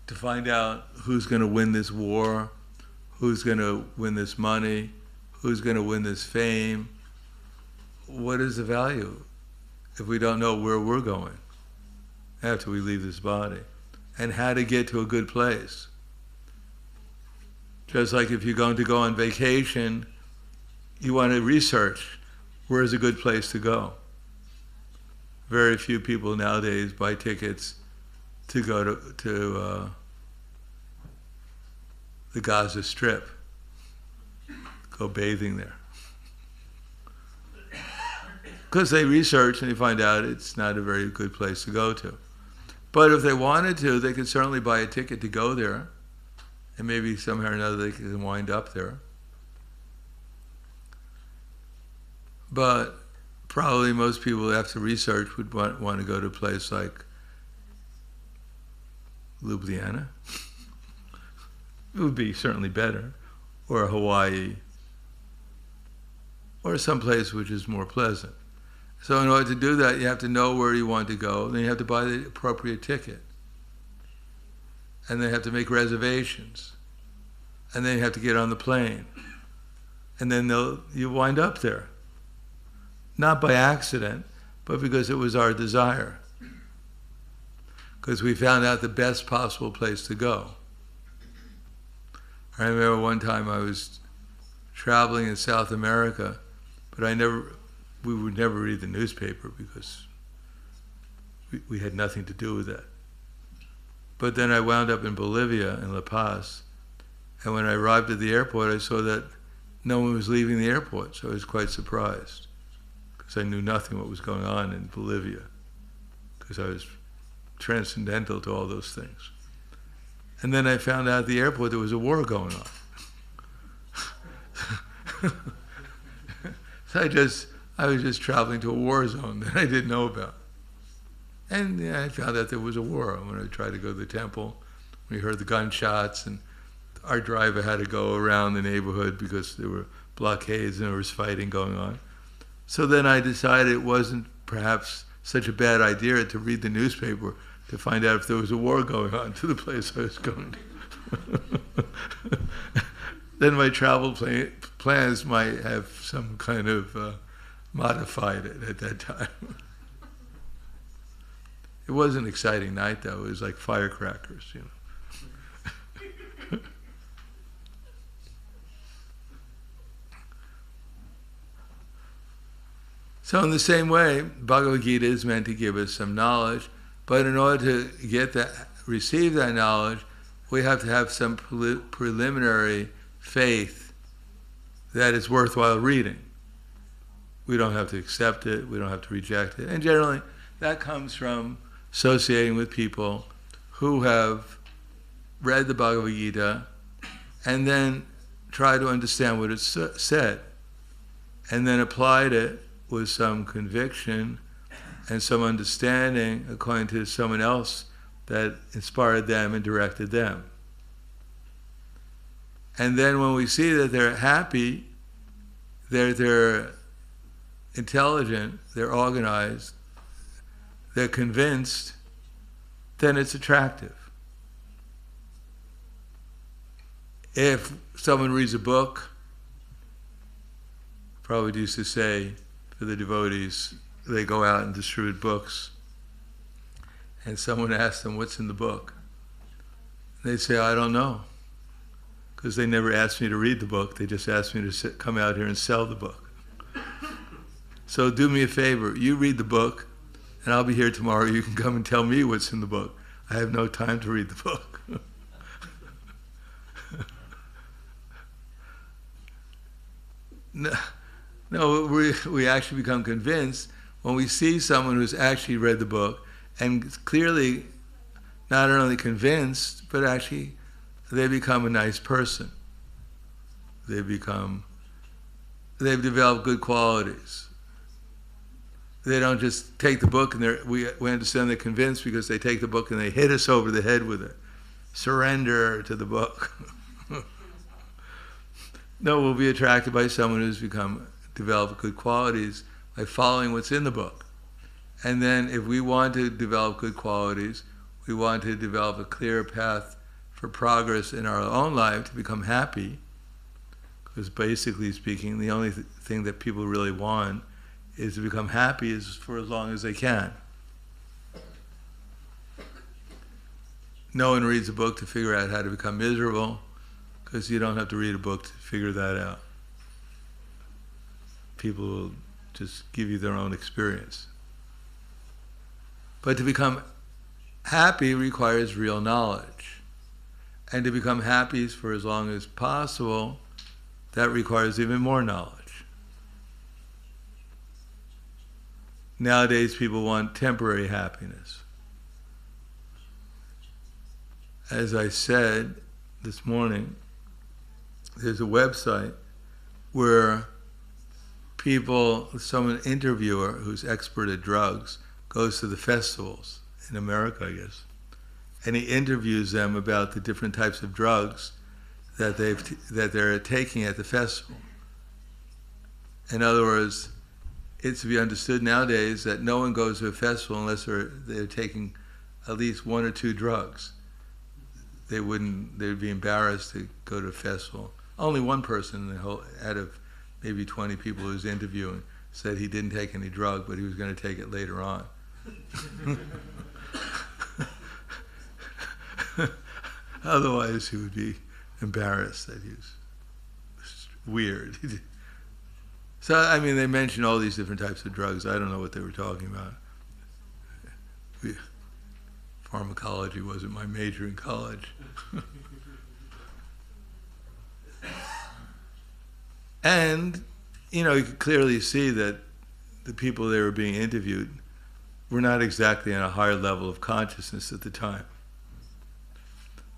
To find out who's going to win this war, who's going to win this money, who's going to win this fame. What is the value if we don't know where we're going after we leave this body? And how to get to a good place. Just like if you're going to go on vacation, you want to research where is a good place to go. Very few people nowadays buy tickets to go to the Gaza Strip, go bathing there. Because they research and they find out it's not a very good place to go to. But if they wanted to, they could certainly buy a ticket to go there, and maybe somehow or another they can wind up there. But probably most people after research would want to go to a place like Ljubljana. It would be certainly better. Or Hawaii. Or some place which is more pleasant. So in order to do that, you have to know where you want to go. Then you have to buy the appropriate ticket. And then you have to make reservations. And then you have to get on the plane. And then you wind up there. Not by accident, but because it was our desire. Because we found out the best possible place to go. I remember one time I was traveling in South America, but we would never read the newspaper because we had nothing to do with that. But then I wound up in Bolivia, in La Paz, and when I arrived at the airport, I saw that no one was leaving the airport, so I was quite surprised. Because I knew nothing what was going on in Bolivia, because I was transcendental to all those things. And then I found out at the airport there was a war going on. So I was just traveling to a war zone that I didn't know about. And yeah, I found out there was a war when I tried to go to the temple. We heard the gunshots, and our driver had to go around the neighborhood because there were blockades and there was fighting going on. So then I decided it wasn't perhaps such a bad idea to read the newspaper to find out if there was a war going on to the place I was going to. Then my travel plans might have some kind of modified it at that time. It was an exciting night though, it was like firecrackers, you know. So in the same way, Bhagavad Gita is meant to give us some knowledge, but in order to receive that knowledge, we have to have some preliminary faith that it's worthwhile reading. We don't have to accept it, we don't have to reject it. And generally, that comes from associating with people who have read the Bhagavad Gita and then tried to understand what it said, and then applied it with some conviction and some understanding according to someone else that inspired them and directed them. And then when we see that they're happy, they're intelligent, they're organized, they're convinced, then it's attractive. If someone reads a book, Prabhupada used to say, for the devotees, they go out and distribute books, and someone asks them, what's in the book? They say, I don't know, because they never asked me to read the book, they just asked me to come out here and sell the book. So do me a favor, you read the book, and I'll be here tomorrow. You can come and tell me what's in the book. I have no time to read the book. No, we actually become convinced when we see someone who's actually read the book and clearly not only convinced, but actually they become a nice person. They've developed good qualities. They don't just take the book and we understand they're convinced because they take the book and they hit us over the head with it. Surrender to the book. No, we'll be attracted by someone who's developed good qualities by following what's in the book. And then if we want to develop good qualities, we want to develop a clear path for progress in our own life to become happy, because basically speaking, the only thing that people really want is to become happy for as long as they can. No one reads a book to figure out how to become miserable, because you don't have to read a book to figure that out. People will just give you their own experience. But to become happy requires real knowledge. And to become happy for as long as possible, that requires even more knowledge. Nowadays, people want temporary happiness. As I said this morning, there's a website where an interviewer who's expert at drugs goes to the festivals in America, I guess, and he interviews them about the different types of drugs that they're taking at the festival. In other words, it's to be understood nowadays that no one goes to a festival unless they're taking at least one or two drugs. They'd be embarrassed to go to a festival. Only one person out of maybe 20 people who was interviewing said he didn't take any drug, but he was going to take it later on. Otherwise, he would be embarrassed that he was weird. So, I mean, they mentioned all these different types of drugs. I don't know what they were talking about. Pharmacology wasn't my major in college. And, you could clearly see that the people that were being interviewed were not exactly on a higher level of consciousness at the time.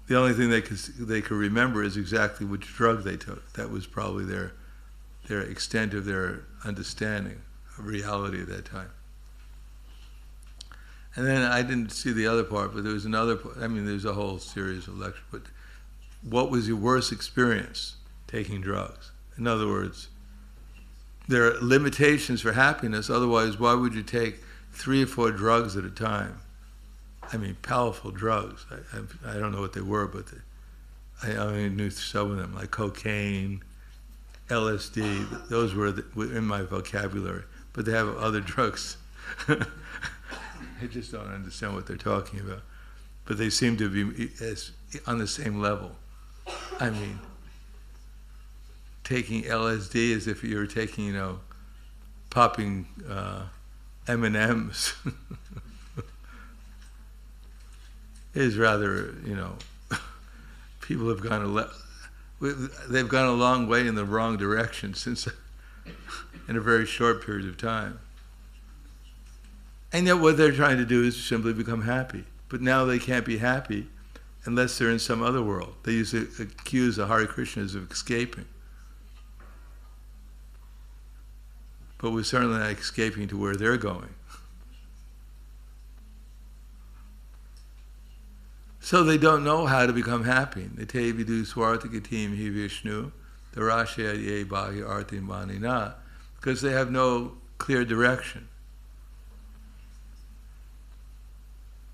The only thing they could remember is exactly which drug they took. That was probably their extent of their understanding of reality at that time. And then I didn't see the other part, but there was another part. I mean, there's a whole series of lectures. But what was your worst experience taking drugs? In other words, there are limitations for happiness. Otherwise, why would you take 3 or 4 drugs at a time? I mean, powerful drugs. I don't know what they were, but I only knew some of them, like cocaine, LSD. Those were in my vocabulary. But they have other drugs. I just don't understand what they're talking about. But they seem to be on the same level. I mean, taking LSD as if you were taking, popping M&Ms is rather, people have they've gone a long way in the wrong direction in a very short period of time. And yet what they're trying to do is simply become happy. But now they can't be happy unless they're in some other world. They used to accuse the Hare Krishnas of escaping. But we're certainly not escaping to where they're going. So they don't know how to become happy. Nite vidu swartikatim hi Vishnu, darashya ye bhagi arti manina, because they have no clear direction.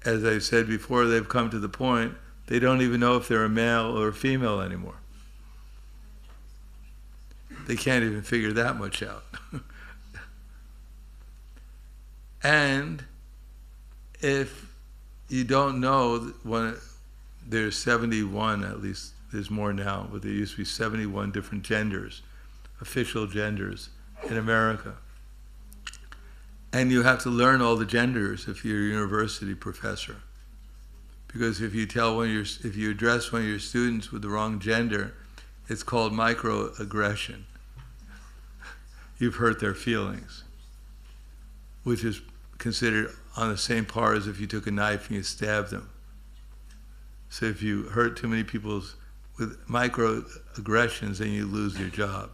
As I said before, they've come to the point they don't even know if they're a male or a female anymore. They can't even figure that much out. And if you don't know, when there's 71, at least there's more now, but there used to be 71 different genders, official genders in America. And you have to learn all the genders if you're a university professor. Because if you address one of your students with the wrong gender, it's called microaggression. You've hurt their feelings, which is considered on the same par as if you took a knife and you stabbed them. So if you hurt too many people with microaggressions, then you lose your job.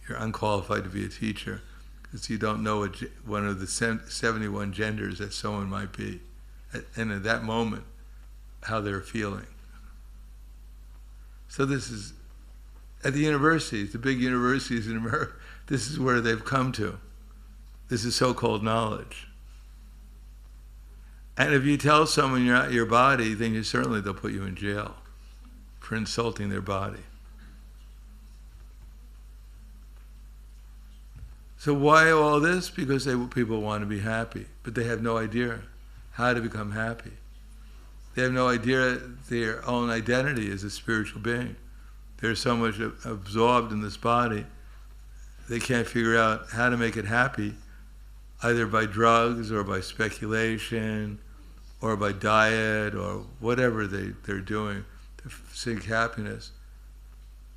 You're unqualified to be a teacher because you don't know what one of the 71 genders that someone might be, and at that moment, how they're feeling. So this is, at the universities, the big universities in America, this is where they've come to. This is so-called knowledge. And if you tell someone you're not your body, then they'll put you in jail for insulting their body. So why all this? Because people want to be happy, but they have no idea how to become happy. They have no idea their own identity as a spiritual being. They're so much absorbed in this body, they can't figure out how to make it happy, either by drugs or by speculation or by diet or whatever they're doing to seek happiness.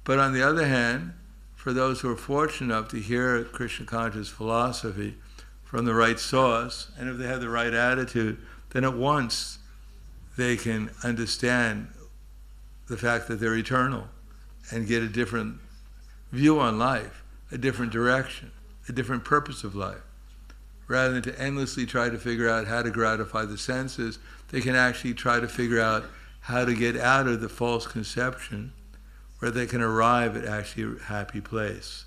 But on the other hand, for those who are fortunate enough to hear Krishna conscious philosophy from the right source, and if they have the right attitude, then at once they can understand the fact that they're eternal and get a different view on life, a different direction, a different purpose of life. Rather than to endlessly try to figure out how to gratify the senses, they can actually try to figure out how to get out of the false conception where they can arrive at actually a happy place.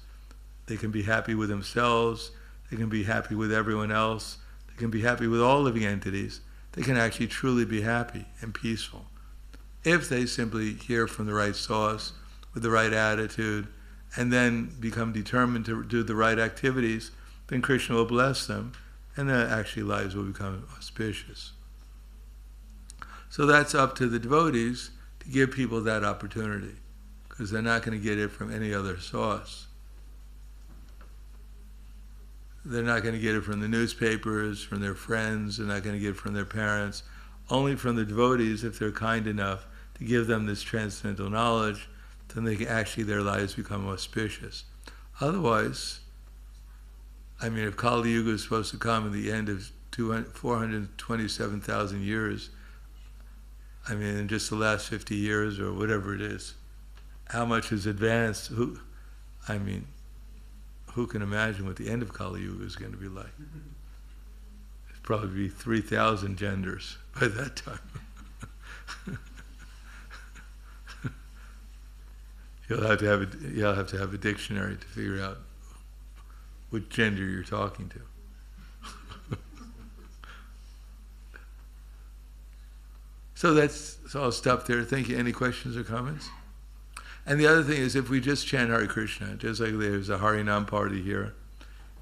They can be happy with themselves, they can be happy with everyone else, they can be happy with all living entities. They can actually truly be happy and peaceful if they simply hear from the right source with the right attitude and then become determined to do the right activities. Then Krishna will bless them, and then actually lives will become auspicious. So that's up to the devotees to give people that opportunity, because they're not going to get it from any other source. They're not going to get it from the newspapers, from their friends, they're not going to get it from their parents, only from the devotees if they're kind enough to give them this transcendental knowledge, then their lives become auspicious. Otherwise, if Kali Yuga is supposed to come at the end of 427,000 years, in just the last 50 years or whatever it is, how much has advanced? Who can imagine what the end of Kali Yuga is going to be like? It'll probably be 3,000 genders by that time. You'll have to have a dictionary to figure out which gender you're talking to. So I'll stop there. Thank you. Any questions or comments? And the other thing is, if we just chant Hare Krishna, just like there's a Harinam party here,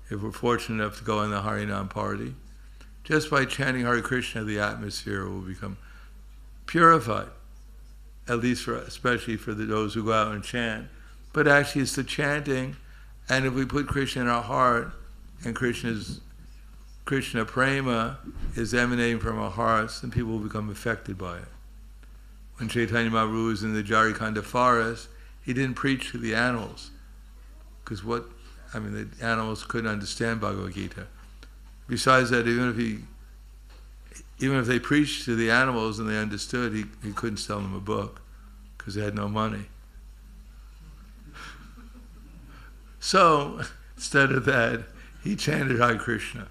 if we're fortunate enough to go in the Harinam party, just by chanting Hare Krishna, the atmosphere will become purified, at least especially for those who go out and chant. But actually it's the chanting, and if we put Krishna in our heart, and Krishna prema is emanating from our hearts, then people will become affected by it. When Chaitanya Mahaprabhu was in the Jarikhanda forest, he didn't preach to the animals, because the animals couldn't understand Bhagavad Gita. Besides that, even if they preached to the animals and they understood, he couldn't sell them a book, because they had no money. So, instead of that, he chanted Hare Krishna.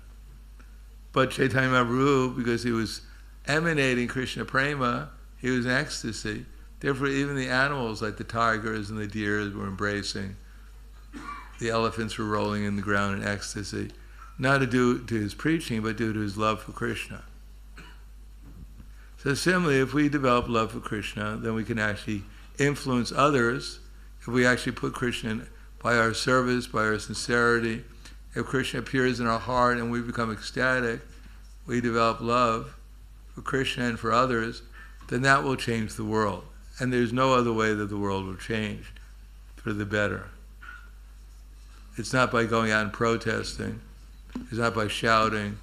But Chaitanya Mahaprabhu, because he was emanating Krishna prema, he was in ecstasy. Therefore, even the animals, like the tigers and the deers, were embracing. The elephants were rolling in the ground in ecstasy, not due to his preaching, but due to his love for Krishna. So similarly, if we develop love for Krishna, then we can actually influence others. If we actually put Krishna in, by our service, by our sincerity, if Krishna appears in our heart and we become ecstatic, we develop love for Krishna and for others, then that will change the world. And there's no other way that the world will change for the better. It's not by going out and protesting. is not by shouting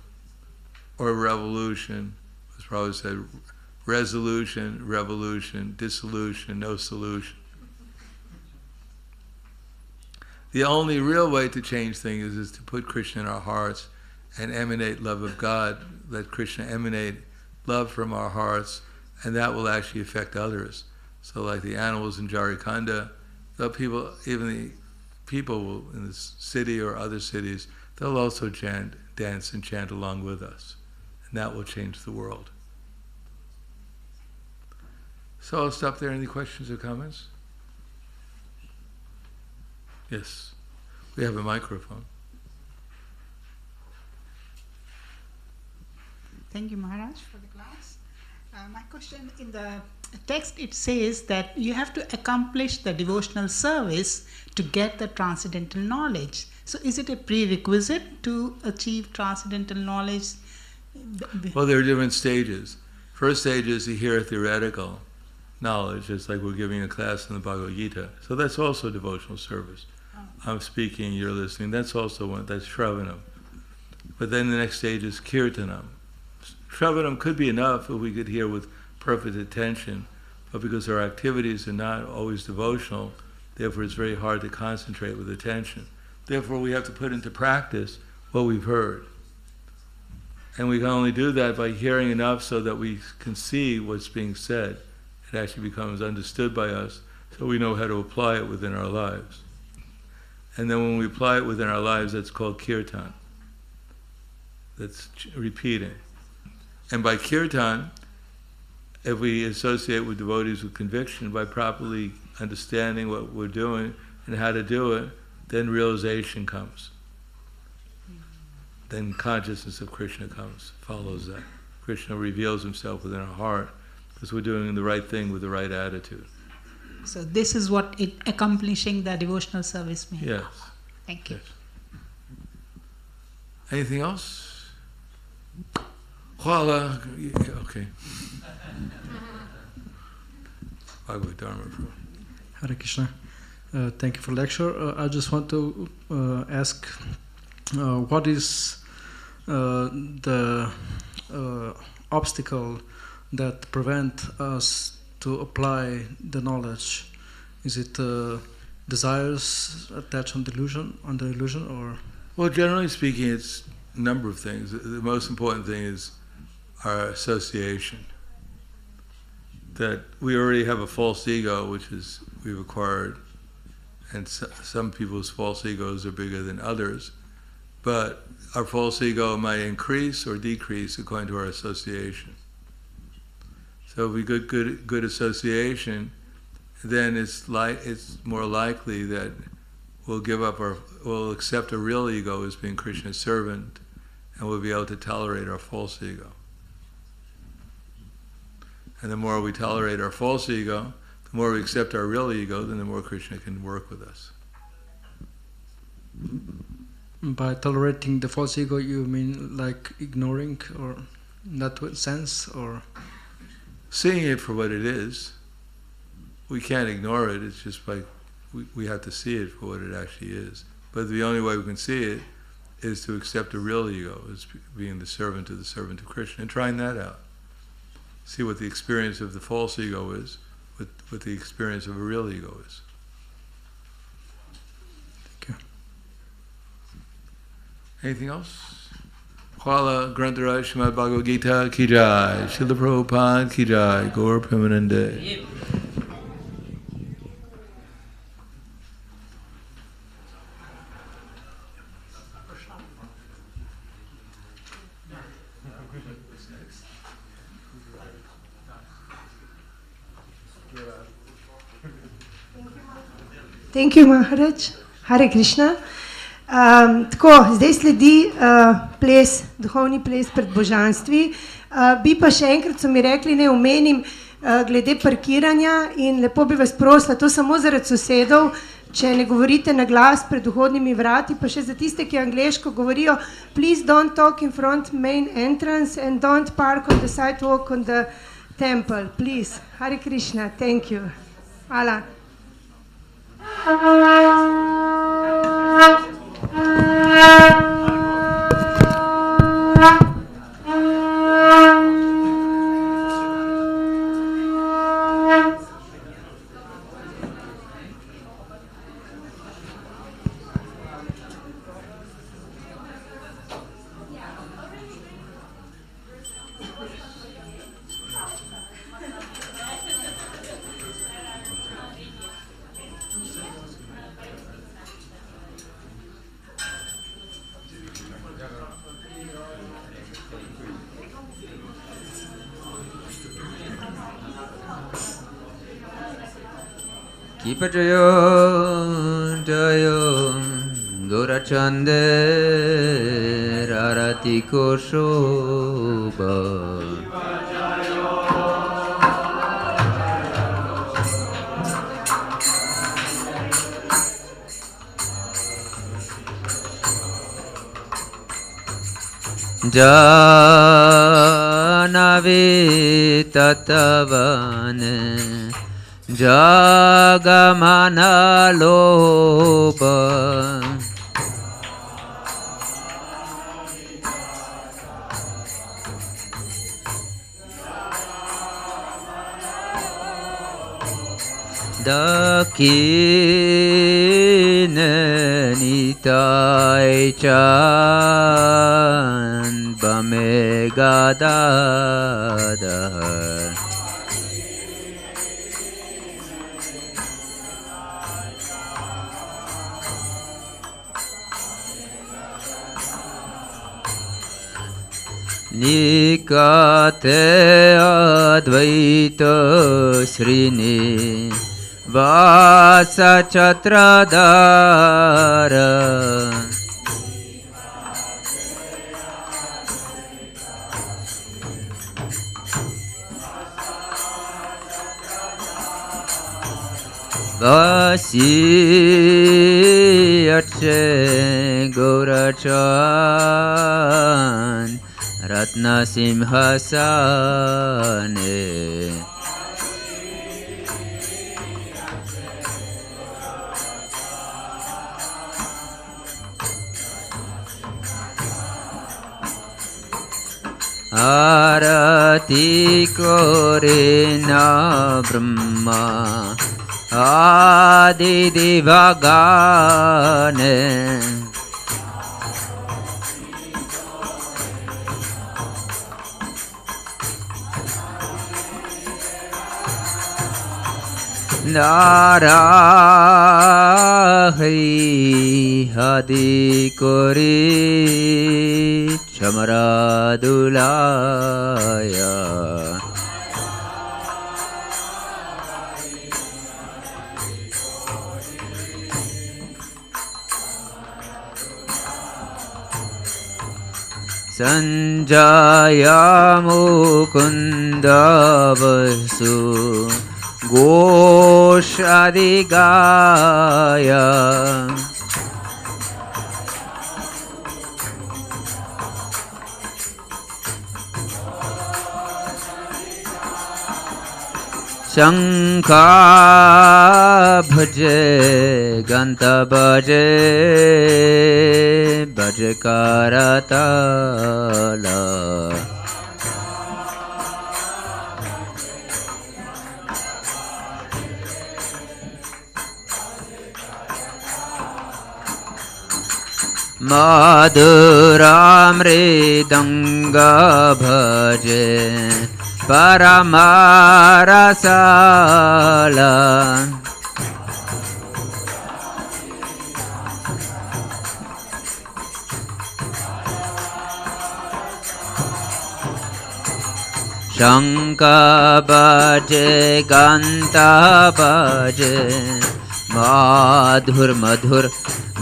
or revolution. As Prabhupada said, resolution, revolution, dissolution, no solution. The only real way to change things is to put Krishna in our hearts and emanate love of God. Let Krishna emanate love from our hearts, and that will actually affect others. So like the animals in Jharikanda, the people, even the people in this city or other cities, they'll also dance and chant along with us. And that will change the world. So I'll stop there. Any questions or comments? Yes. We have a microphone. Thank you, Maharaj, for the class. My question, in the text it says that you have to accomplish the devotional service to get the transcendental knowledge. So is it a prerequisite to achieve transcendental knowledge? Well, there are different stages. First stage is to hear theoretical knowledge. It's like we're giving a class in the Bhagavad Gita. So that's also devotional service. I'm speaking, you're listening. That's also one, that's Shravanam. But then the next stage is Kirtanam. Shravanam could be enough if we could hear with perfect attention, but because our activities are not always devotional, therefore it's very hard to concentrate with attention. Therefore we have to put into practice what we've heard. And we can only do that by hearing enough so that we can see what's being said. It actually becomes understood by us, so we know how to apply it within our lives. And then when we apply it within our lives, that's called kirtan. That's repeating. And by kirtan, if we associate with devotees with conviction, by properly understanding what we're doing and how to do it, then realization comes. Then consciousness of Krishna comes, follows that. Krishna reveals himself within our heart because we're doing the right thing with the right attitude. So this is what accomplishing the devotional service means. Yes. Thank you. Yes. Anything else? Hvala. Okay. Bhagavad Dharma. Hare Krishna. Thank you for lecture. I just want to ask, what is the obstacle that prevent us to apply the knowledge? Is it desires attached on the illusion, or? Well, generally speaking, it's a number of things. The most important thing is our association. That we already have a false ego, which is we've acquired, and some people's false egos are bigger than others. But our false ego might increase or decrease according to our association. So if we get good association, then it's more likely that we'll accept a real ego as being Krishna's servant, and we'll be able to tolerate our false ego. And the more we tolerate our false ego, the more we accept our real ego, then the more Krishna can work with us. By tolerating the false ego, you mean like ignoring, or not with sense, or? Seeing it for what it is. We can't ignore it, it's just like we have to see it for what it actually is. But the only way we can see it is to accept a real ego as being the servant of Krishna, and trying that out. See what the experience of the false ego is, what the experience of a real ego is. Thank you. Anything else? Hvala Grantaraj srimad-bhagavatam ki jai, Srila Prabhupada ki jai, Gaur Premanande. Thank you, Maharaj. Hare Krišna. Tako, zdaj sledi ples, duhovni ples pred božanstvi. Bi pa še enkrat, so mi rekli, ne omenim, glede parkiranja, in lepo bi vas prosila, to samo zaradi sosedov, če ne govorite na glas pred vhodnimi vrati, pa še za tiste, ki angleško govorijo, please don't talk in front main entrance and don't park on the sidewalk on the temple, please. Hare Krishna, thank you. Hvala. Kipajayo Jayo Gorachande Rarati Koshoba Janavi Tatavane Jagamana Loba Dakine Nitai Chan Bamegadadar Nikate Advaita Srini Vasa Chatradara Vasi Ache Gaurachan Ratna Simhasane Arati Korena Brahma Adi Divagane Narahari Hadi Kori Chamaradulaya Sanjaya Mukunda Vasu Goshadigaya Shankha Bhaje Ganta Bhaje Bhaje Karatala Madhuramridanga Bhaje Paramarasala Shankha Bhaje Ganta Bhaje Madhur Madhur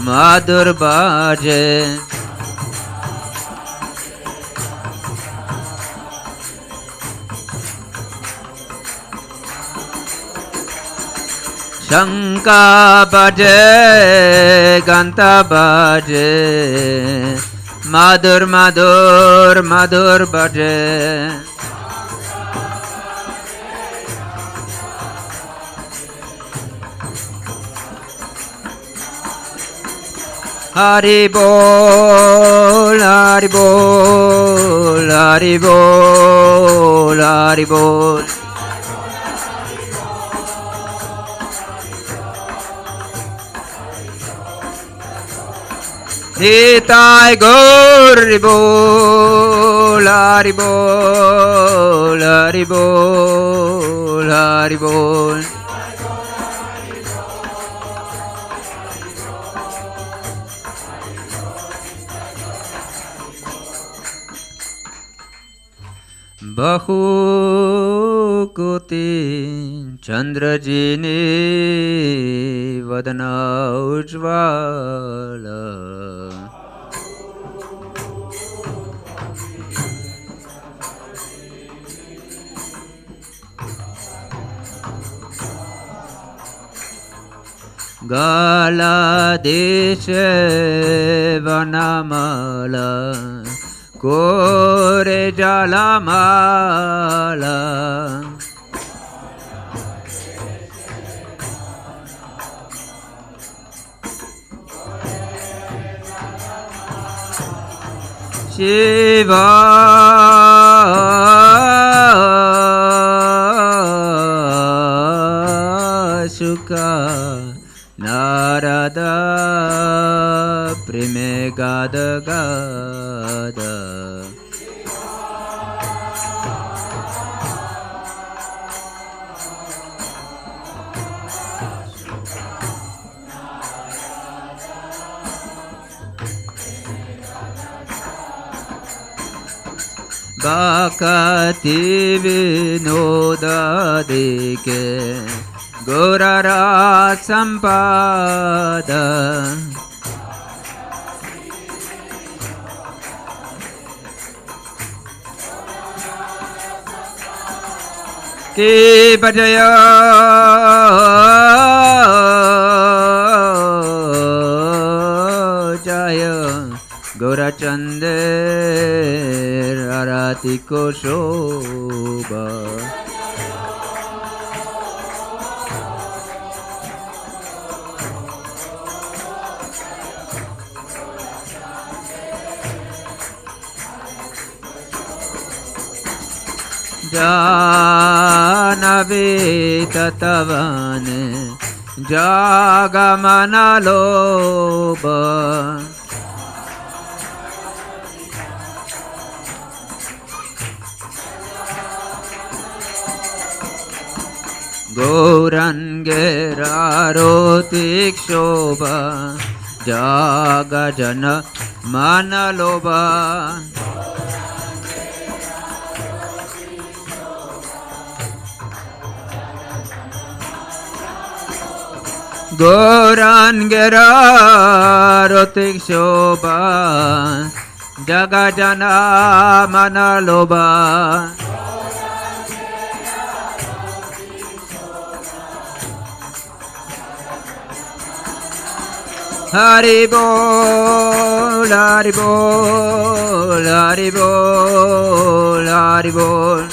Madhur Bhaje Shankha Bhaje Ganta Bhaje Madhur Madhur Madhur Bhaje Hari Bol, Hari Bol, Hari Bol, Hari Bol. Nitai Gaur Haribol, Haribol, Haribol, Haribol. Bahu Koti Chandrajini Vadana Ujvala Gala Deshe Vanamala Kore Jalamala Shiva Sukha Narada Prime Gada Gada Bhakti Vinoda Deke Gorara Sampada Ki Bajaya Jaya Gaurachandar Arati Koshoba Janavi Tatavane Jagamana Loba Gaurangeraro Shobha Jaga Jana Manaloba Gaurangeraro Shobha Jaga Jana Manaloba Haribol, Haribol, Haribol, Haribol.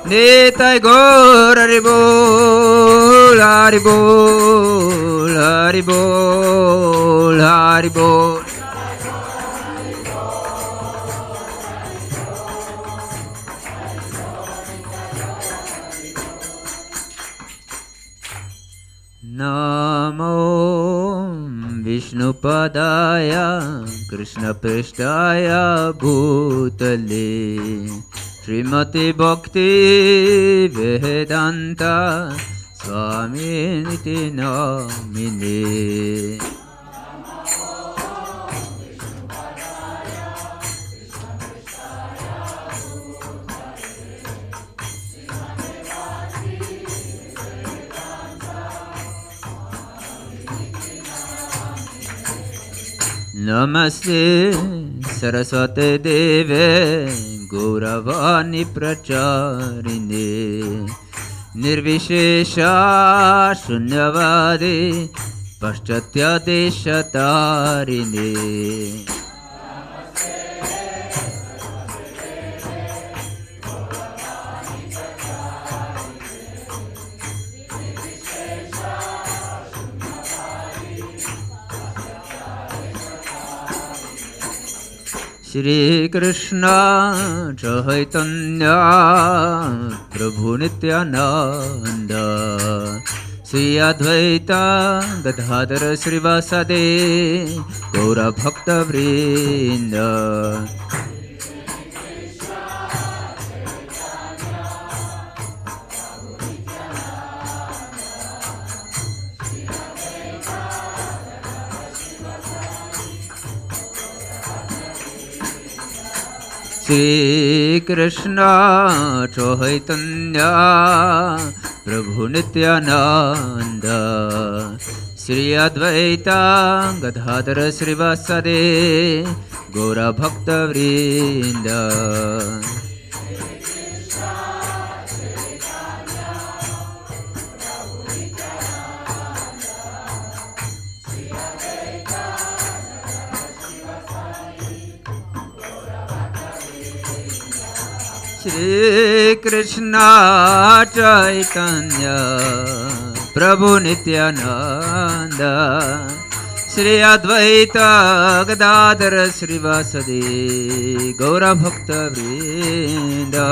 Nitai Gaur Haribol, Haribol, Haribol, Haribol. Namo Vishnupadaya Krishna Prishtaya Bhutale Srimati Bhakti Vedanta Swami Niti Namine Namaste Saraswate Deve Gauravani Pracharine Nirvishesha Shunyavadi Paschatya Deshatarine Shri Krishna Chaitanya Prabhu Nityananda Sri Advaita Gadadhara Srivasade Gaura Bhakta Vrinda Shri Krishna Chaitanya Prabhu Nityananda Shri Advaita Gadadhara Srivasade Gaura Bhakta Vrinda Shri Krishna Chaitanya Prabhu Nityananda Shri Advaita Gadadhara Srivasade Gaura Bhakta Vrinda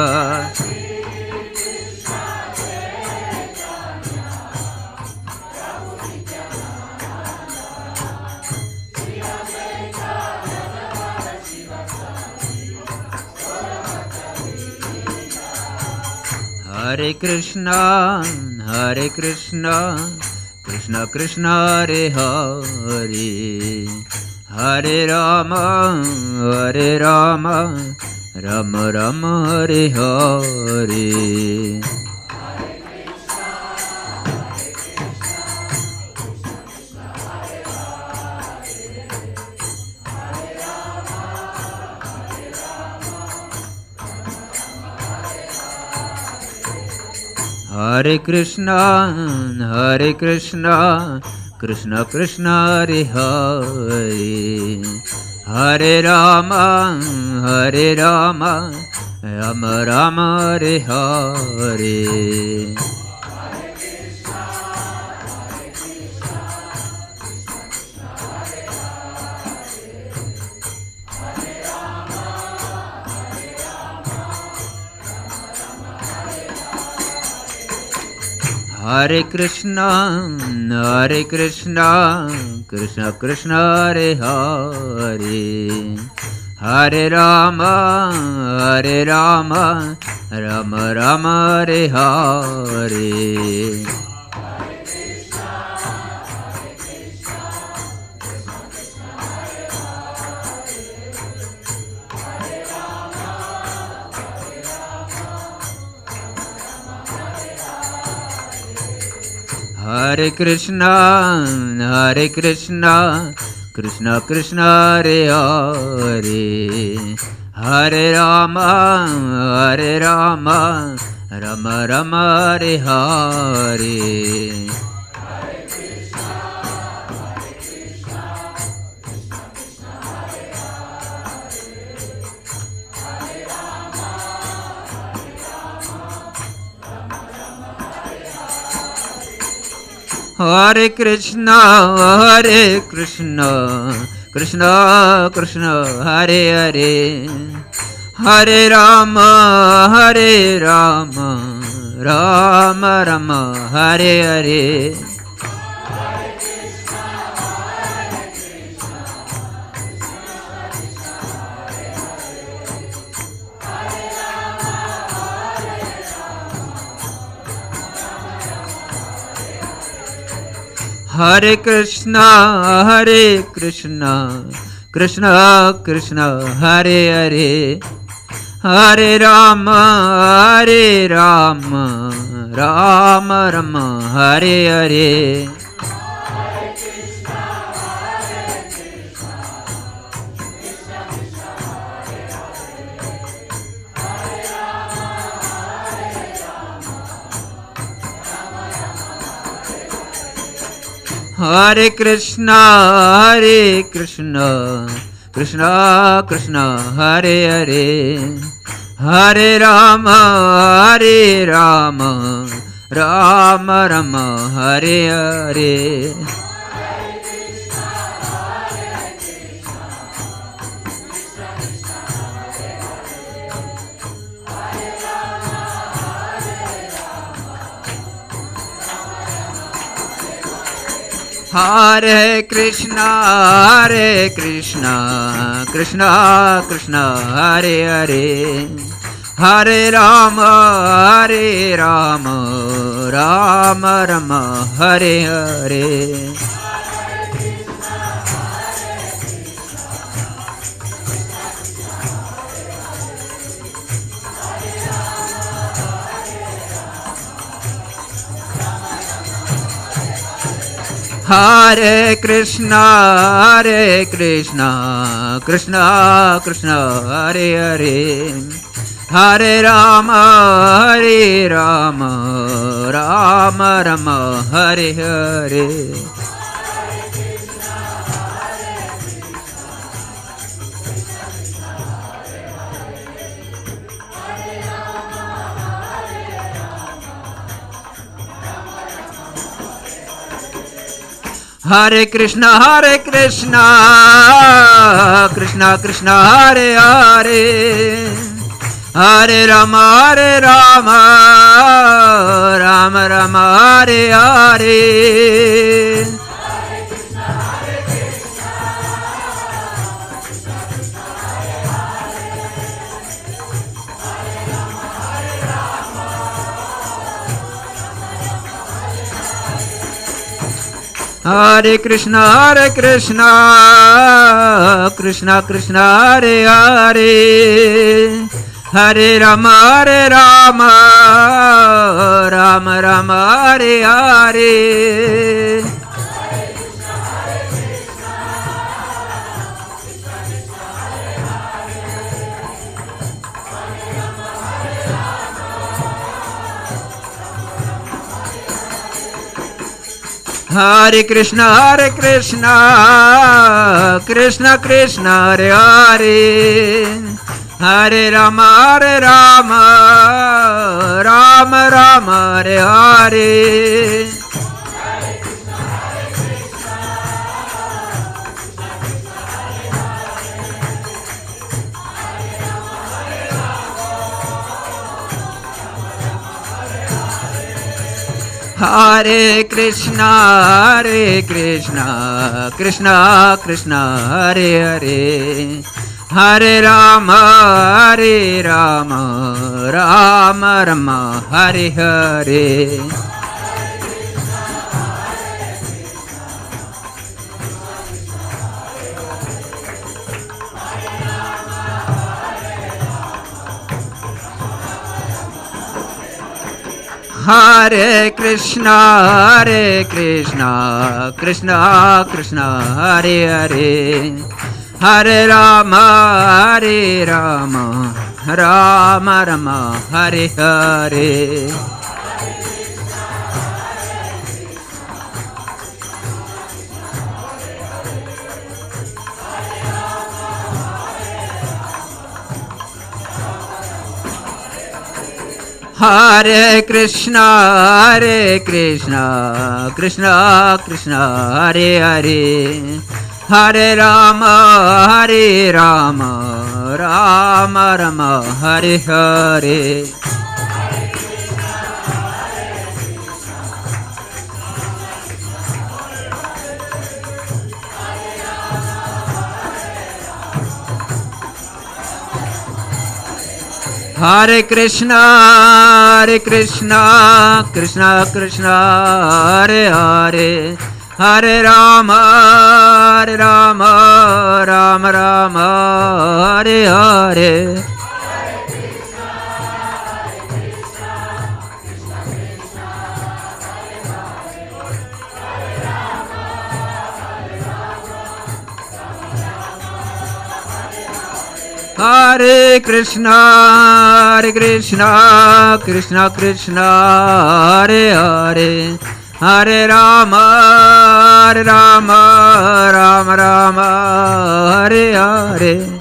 Hare Krishna, Hare Krishna, Krishna Krishna Hare Hare, Hare Rama, Hare Rama, Rama Rama Hare Hare. Hare Krishna, Hare Krishna, Krishna Krishna Hare Hare, Hare Rama, Hare Rama, Rama Rama Hare Hare. Hare Krishna, Hare Krishna, Krishna Krishna Hare Hare, Hare Rama, Hare Rama, Rama Rama Hare Hare. Hare Krishna, Hare Krishna, Krishna Krishna Hare Hare, Hare Rama, Hare Rama, Rama Rama Hare Hare. Hare Krishna, Hare Krishna, Krishna Krishna Hare Hare, Hare Rama, Hare Rama, Rama Rama Hare Hare. Hare Krishna, Hare Krishna, Krishna Krishna Hare Hare, Hare Rama, Hare Rama, Rama Rama Hare Hare. Hare Krishna, Hare Krishna, Krishna Krishna Hare Hare, Hare Rama, Hare Rama, Rama Rama Hare Hare. Hare Krishna, Krishna Krishna, Hare Hare, Hare Rama, Rama Rama, Hare Hare. Hare Krishna, Krishna Krishna, Hare Hare, Hare Rama, Rama Rama, Hare Hare. Hare Krishna, Krishna Krishna, Hare Hare, Hare Rama, Rama Rama, Hare Hare. Hare Krishna, Krishna Krishna, Hare Hare, Hare Rama, Rama Rama, Hare Hare. Hare Krishna, Krishna Krishna, Hare Hare, Hare Rama, Rama Rama, Hare Hare. Hare Krishna, Krishna Krishna, Hare Hare, Hare Rama, Rama Rama, Hare Hare. Hare Krishna, Krishna Krishna, Hare Hare, Hare Rama, Rama Rama, Hare Hare. Hare Krishna, Krishna Krishna, Hare Hare, Hare Rama, Rama Rama, Hare Hare. Hare Krishna, Krishna Krishna, Hare Hare, Hare Rama, Rama Rama, Hare Hare. Hare Krishna, Krishna Krishna, Hare Hare, Hare Rama, Rama Rama, Hare Hare.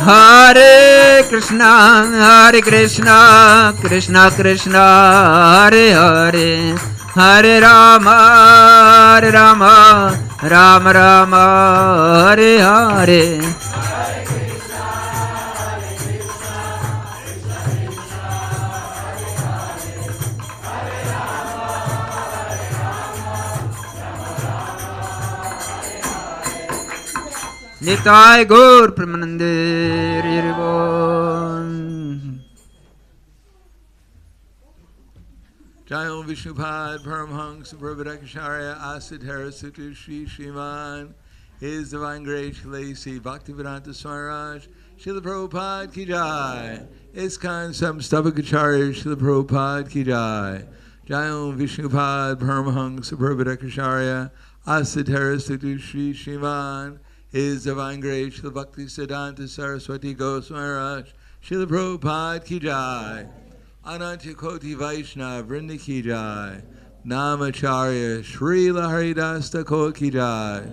Hare Krishna, Krishna Krishna, Hare Hare, hare-rama, hare-rama, rama-rama, hare-hare. Nitai Gaur Premanande Riribon. Jai Vishnupad Paramhansa Prabhadakacharya Asid Harasutu Shri Shriman, His Divine Grace Lacey Bhaktivedanta Swaraj, Srila Prabhupada Ki Jai, ISKCON Samstavakacharya Srila Prabhupada Ki Jai, Jai Vishnupad Paramhansa Prabhadakacharya Asid Harasutu Shri Shriman, His Divine Grace Srila Bhakti Siddhanta Saraswati Goswami Srila Prabhupada Ki Jai, Ananta Koti Vaishnava Vrinda Ki Jai, Namacharya Srila Haridas Thakur Ki Jai,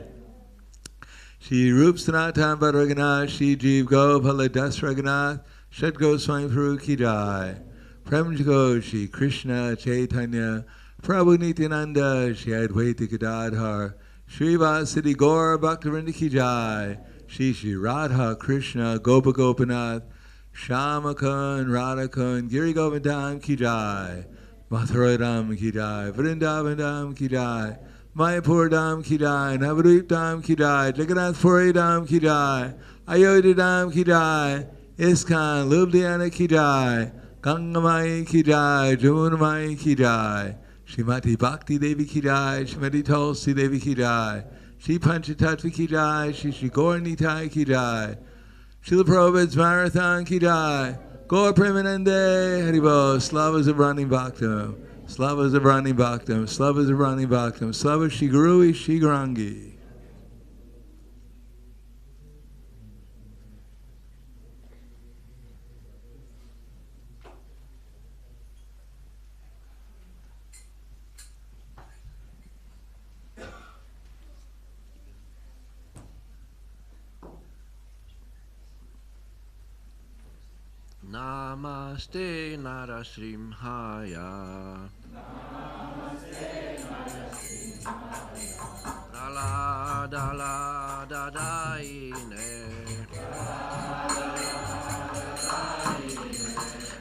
Shri Rup Sanatan Bhadraganath, Shri Jeev Gopala Das Raghunath, Shat Goswami Prabhu Ki Jai, Prem Jago Shri Krishna Chaitanya, Prabhu Nityananda, Shri Advaita Gadadhar, Shri Vasidi Gaur Bhaktivinoda Ki Jai, Shri Shri Radha Krishna Gopa Gopinath, Shamakun Radhakun Giri Govindam Ki Jai, Mathura Dham Ki Jai, Vrindavan Dham Ki Jai, Mayapur Dham Ki Jai, Navadvip Dham Ki Jai, Jagannath Puri Dham Ki Jai, Ayodhya Dham Ki Jai, ISKCON Ljubljana Ki Jai, Gangamai Ki Jai, Jamunamai Ki Jai, Srimati Bhakti Devi Ki Jai, Srimati Tulsi Devi Ki Jai, Shri Panchatattva Ki Jai, Shri Gaur Nitai Ki Jai, Srila Prabhupada's Marathon Ki Jai, Gaur Premanande Haribo, Slavas of Rani Bhaktam, Slavas of Rani Bhaktam, Slavas of Rani Bhaktam, Slavas Shri Gurui Shri Garangi. Namaste Narasrimhaya. Dala dala dadaine.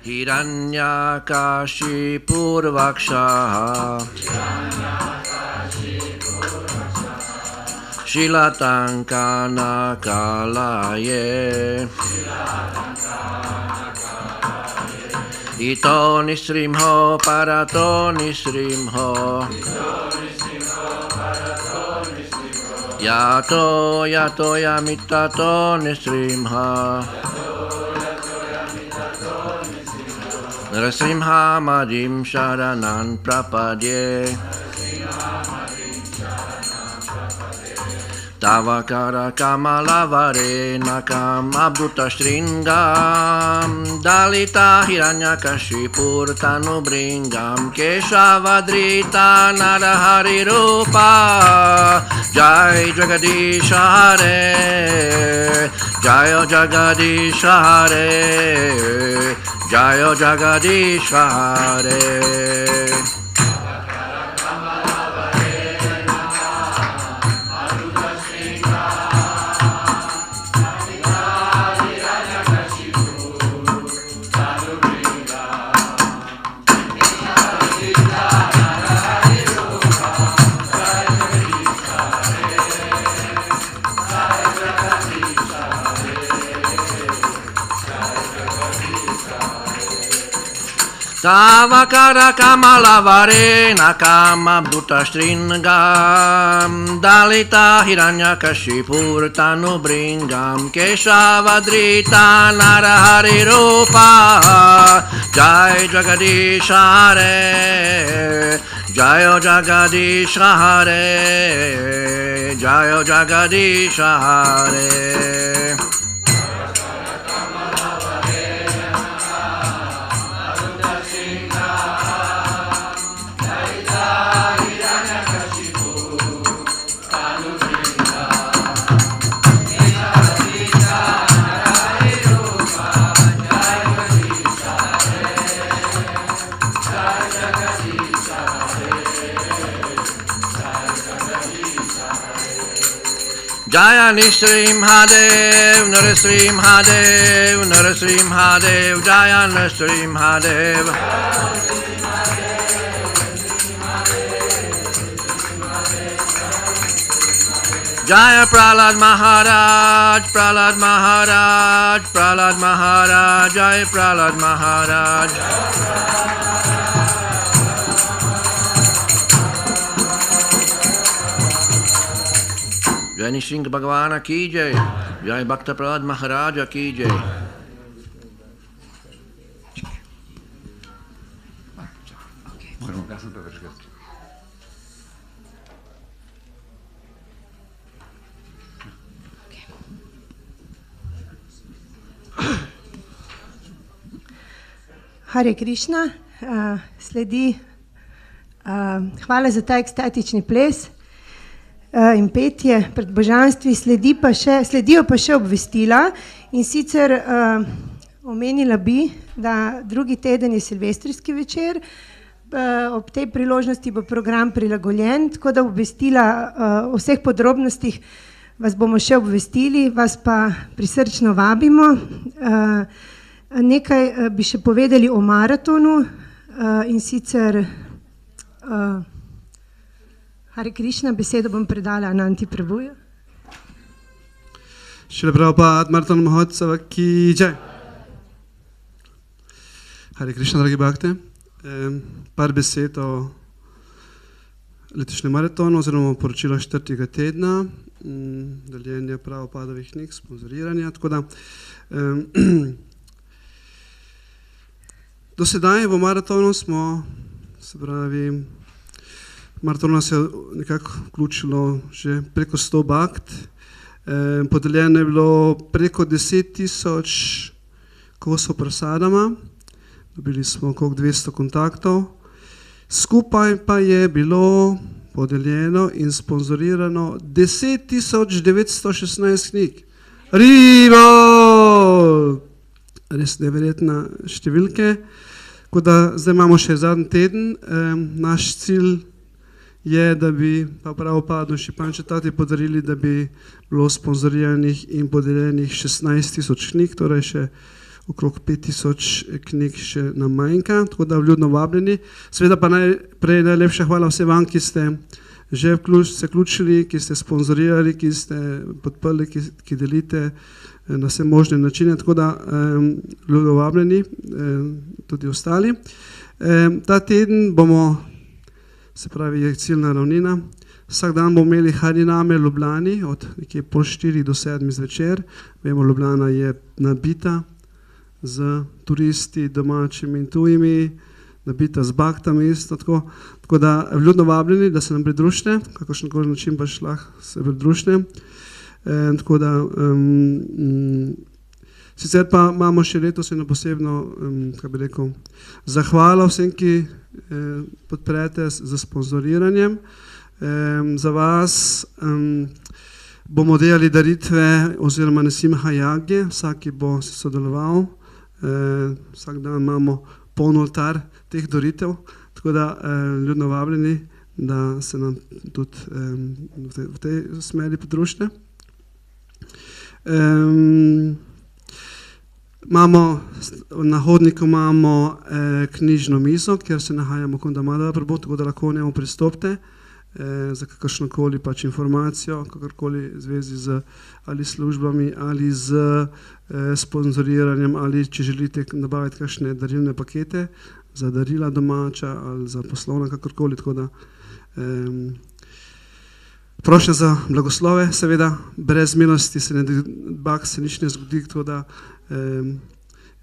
Hiranyakashipurvakshaha. Shilatankana kalaye. Ito nisrimho parato nisrimho. Yato yato yamitato nisrimha. Narasimha madim sharanan prapadye. Tavakara kamalavare nakam abduta shringam dalita hiranyakashipur tanu bringam keshavadrita narahari rupa jai jagadisha hare jayo jagadisha hare jayo jagadisha hare. Tavakara kamalavare nakama bhuta stringam dalita hiranyakashipur tanu bringam keshavadrita narahari rupa jai jagadisha hare jayo jagadisha hare jayo jagadisha hare. Jaya Nishrim Hadev, Narasrim Hadev, Narasrim Hadev, Jaya Nishrim Hadev. Jaya Prahlad Maharaj, Prahlad Maharaj, Prahlad Maharaj, Jaya Prahlad Maharaj. Jai Nishinga Bhagavana ki jai, Jai Bhakta Prahlad Maharaja ki jai. Hare Krišna, sledi, hvala za ta ekstatični ples in petje pred božanstvi, sledijo pa še obvestila in sicer omenila bi, da drugi teden je silvestrski večer, ob tej priložnosti bo program prilagojen, tako da obvestila o vseh podrobnostih vas bomo še obvestili, vas pa prisrčno vabimo. Nekaj bi še povedali o maratonu in sicer Hare Krišna, besedo bom predala Ananti Prabhuju. Šrila Prabhupada Maraton Mahotsava ki jai. Hare Krišna, dragi bhakte. Par besed o letošnjem maratonu oziroma poročilo 4. tedna, deljenja Prabhupadovih knjig, sponzoriranja, tako da do sedaj v maratonu smo, se pravi, maratonu se je nekako vključilo že preko 100 bhakt, podeljeno je bilo preko 10,000 kosov prasadama, dobili smo okrog 200 kontaktov, skupaj pa je bilo podeljeno in sponzorirano 10,916 knjig. Rivo! Res neverjetna številke, tako da zdaj imamo še zadnji teden. Naš cilj je, da bi Prabhupada Šipančetati podarili, da bi bilo sponzoriranih in podeljenih 16,000 knjig, torej še okrog 5,000 knjig še nam manjka, tako da vljudno vabljeni. Seveda pa najprej najlepša hvala vsem vam, ki ste že se vključili, ki ste sponzorirali, ki ste podprli, ki delite na vse možne načine, tako da vljudno vabljeni, tudi ostali. Ta teden bomo, se pravi, je ciljna ravnina, vsak dan bomo imeli hare-rame Ljubljani od nekje pol 4 do 7 zvečer. Vemo, Ljubljana je nabita z turisti, domačimi in tujimi, nabita z baktami isto, tako da vljudno vabljeni, da se nam pridružite, kakršenkoli način pač lahko se pridružite. Tako da, sicer pa imamo še letos eno posebno, kaj bi rekel, zahvalo vsem, ki podprete z sponzoriranjem. Za vas bomo delali daritve oziroma nesimha jagje, vsak bo sodeloval, vsak dan imamo poln oltar teh daritev, tako da ljudno vabljeni, da se nam tudi v tej smeri pridružite. Na hodniku imamo knjižno mizo, kjer se nahajamo Kundamada Prabhu, tako da lahko v njemu pristopite za kakršnokoli pač informacijo, kakorkoli v zvezi z ali službami ali z sponzoriranjem ali če želite nabaviti kakšne darilne pakete za darila domača ali za poslovna, kakorkoli, tako da prošnja za blagoslove, seveda, brez milosti se nič ne zgodi, tako da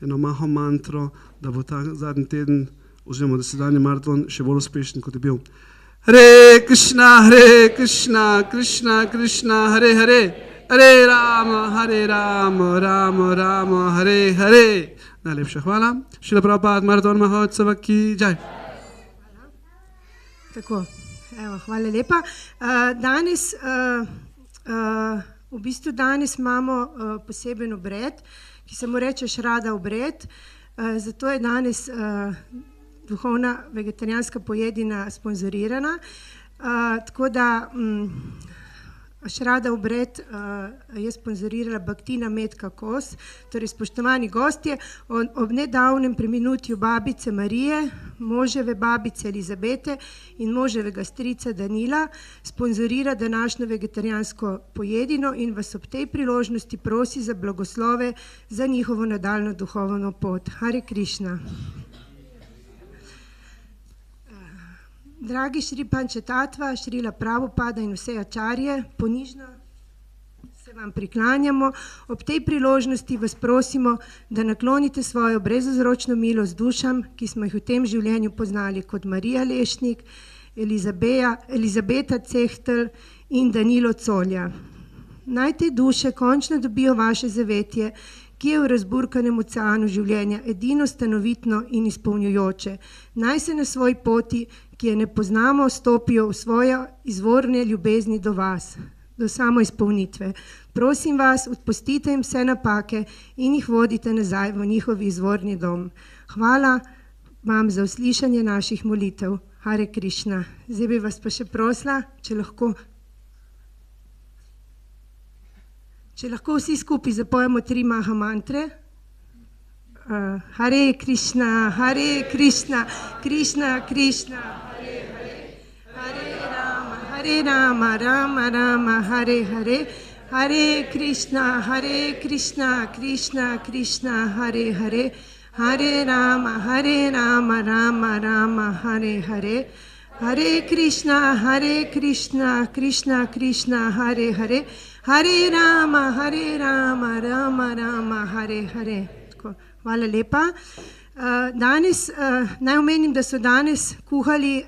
eno maho mantro, da bo ta zadnji teden, oziroma dosedanji maraton še bolj uspešen, kot je bil. Hare Krišna, Hare Krišna, Krišna Krišna, Hare Hare, Hare-rama, Rama, Hare. Najlepša hvala. Šrila Prabhupada Maraton Mahotsava ki jai. Tako, evo, hvala lepa. Danes, v bistvu danes imamo poseben obred, ki se mu reče šrada obred, zato je danes duhovna vegetarijanska pojedina sponzorirana, tako da Šrada obred je sponzorirala Baktina Metka Kos, torej spoštovani gostje, ob nedavnem preminutju babice Marije, moževe babice Elizabete in moževega strica Danila sponzorira današnjo vegetarijansko pojedino in vas ob tej priložnosti prosi za blagoslove za njihovo nadaljno duhovno pot. Hare Krišna. Dragi Šri Pančetatva, Šrila Prabhupada in vse ačarje, ponižno se vam priklanjamo. Ob tej priložnosti vas prosimo, da naklonite svojo brezvzročno milost dušam, ki smo jih v tem življenju poznali kot Marija Lešnik, Elizabeta Cehtel in Danilo Colja. Naj te duše končno dobijo vaše zavetje, ki je v razburkanem oceanu življenja edino stanovitno in izpolnjujoče. Naj se na svoj poti, ki je ne poznamo, stopijo v svoje izvorne ljubezni do vas, do samoizpolnitve. Prosim vas, odpustite jim vse napake in jih vodite nazaj v njihov izvorni dom. Hvala vam za uslišanje naših molitev. Hare Krišna. Zdaj bi vas pa še prosila, če lahko vsi skupaj zapojemo 3 maha mantre. Hare Krišna, Hare Krišna, Krišna Krišna, Hare Hare, Hare Rama, Hare Rama, Rama Rama, Hare Hare, Hare Krišna, Hare Krišna, Krišna Krišna, Hare Hare, Hare Rama, Hare Rama, Rama Rama, Hare Hare, Hare Krišna, Krišna Krišna, Hare Hare, Hare Rama, Rama Rama, Hare Hare. Hvala lepa. Naj omenim, da so danes kuhali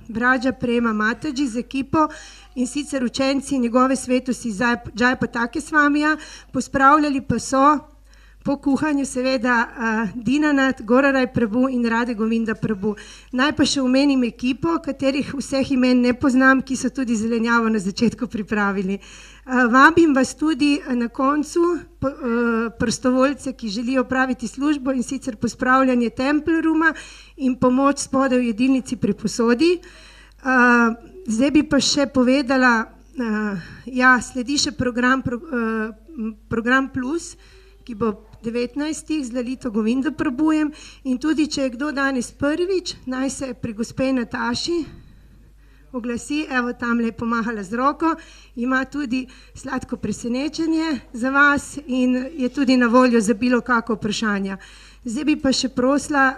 Vrađa Prema Mataji z ekipo in sicer učenci njegove svetosti Jayapatake Swamija, pospravljali pa so po kuhanju seveda Dinanath, Goraraj Prabhu in Rade Govinda Prabhu. Naj pa še omenim ekipo, katerih vseh imen ne poznam, ki so tudi zelenjavo na začetku pripravili. Vabim vas tudi na koncu prostovoljce, ki želijo opraviti službo in sicer pospravljanje temple rooma in pomoč spodaj v jedilnici pri posodi. Zdaj bi pa še povedala, sledi še program Plus, ki bo 19. z Lalito Govindo Prabhujem in tudi, če je kdo danes prvič, naj se pri gospe Nataši oglasi, evo tam le pomahala z roko, ima tudi sladko presenečenje za vas in je tudi na voljo za bilo kako vprašanja. Zdaj bi pa še prosila,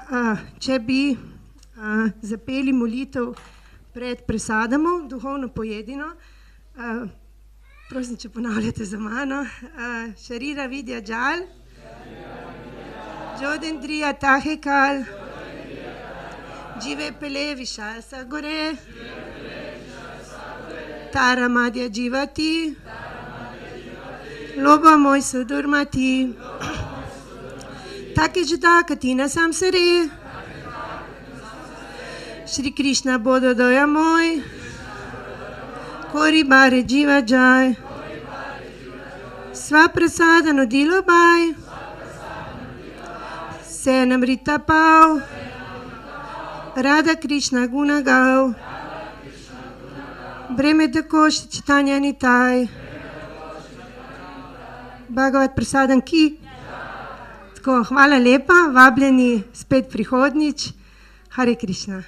če bi zapeli molitev pred presadamo, duhovno pojedino. Prosim, če ponavljate za mano. Šarira Vidya Jal, Jodendriya Tahekal, Jive Pele Vishal Sagore, Tara Madhya Jivati, Loba Moj Sudurmati, Take Jada Katina Samsare, Shri Krishna Bodo Doya Moj, Kori Bare Jiva Jai, Sva Prasada Nodilo Bai, Senam Rita Pau, Radha Krishna Guna Gau, Breme Dakosh Čitanja Nitaj, Bhagavat Prasadan Ki. Tako, hvala lepa, vabljeni spet prihodnič. Hare Krišna.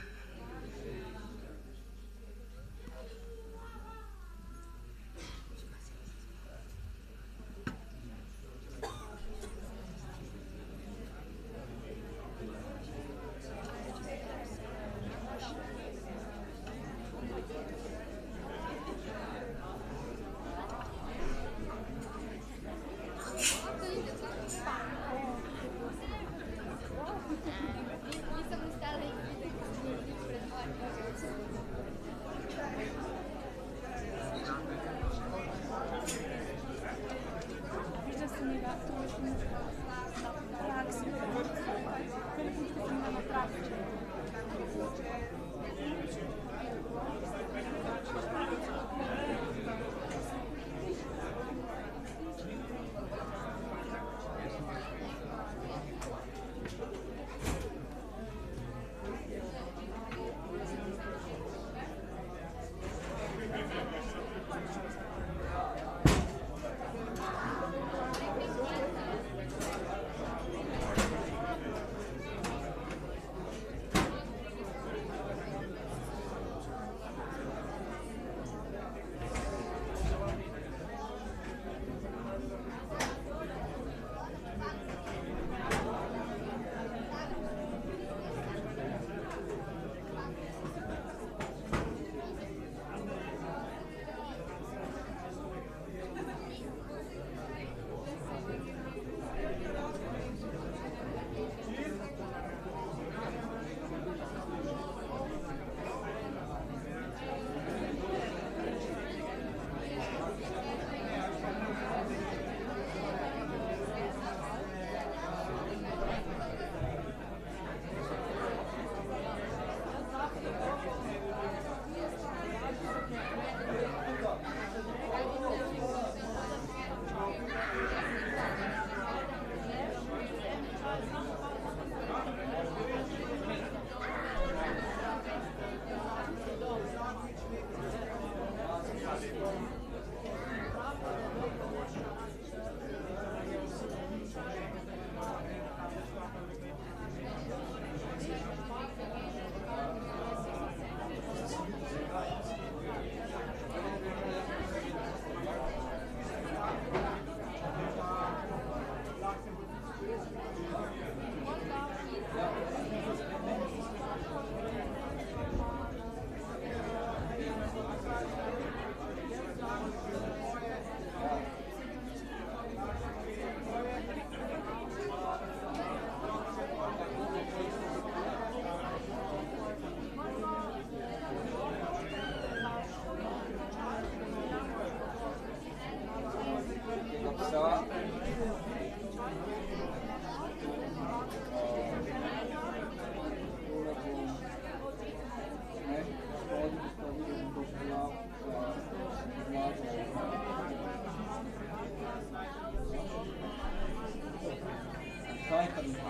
To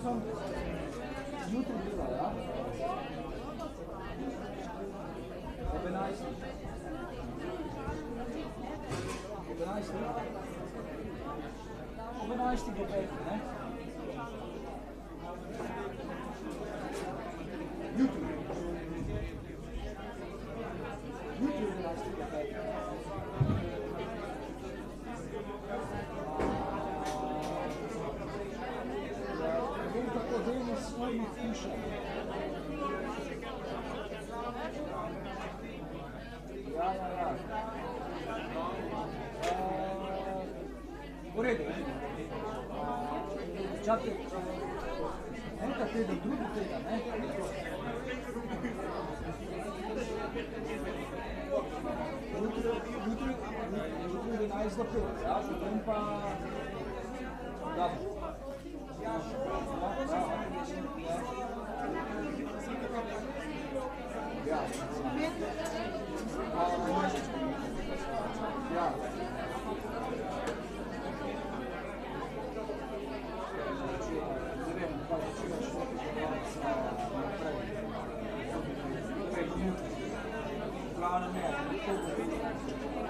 sem jutri bila, ja? Ob 11. Ob 11. Ob 11. do 5, ne? Jutri. Jutri 11. do 5. Vem, kako delno s svojimi hišami. Ja. V redu. Čakaj, enkrat teden, drugi teden, ne? Jutri 11 do 5, ja, potem pa... Dobro. Ja. Glavno ne, to bo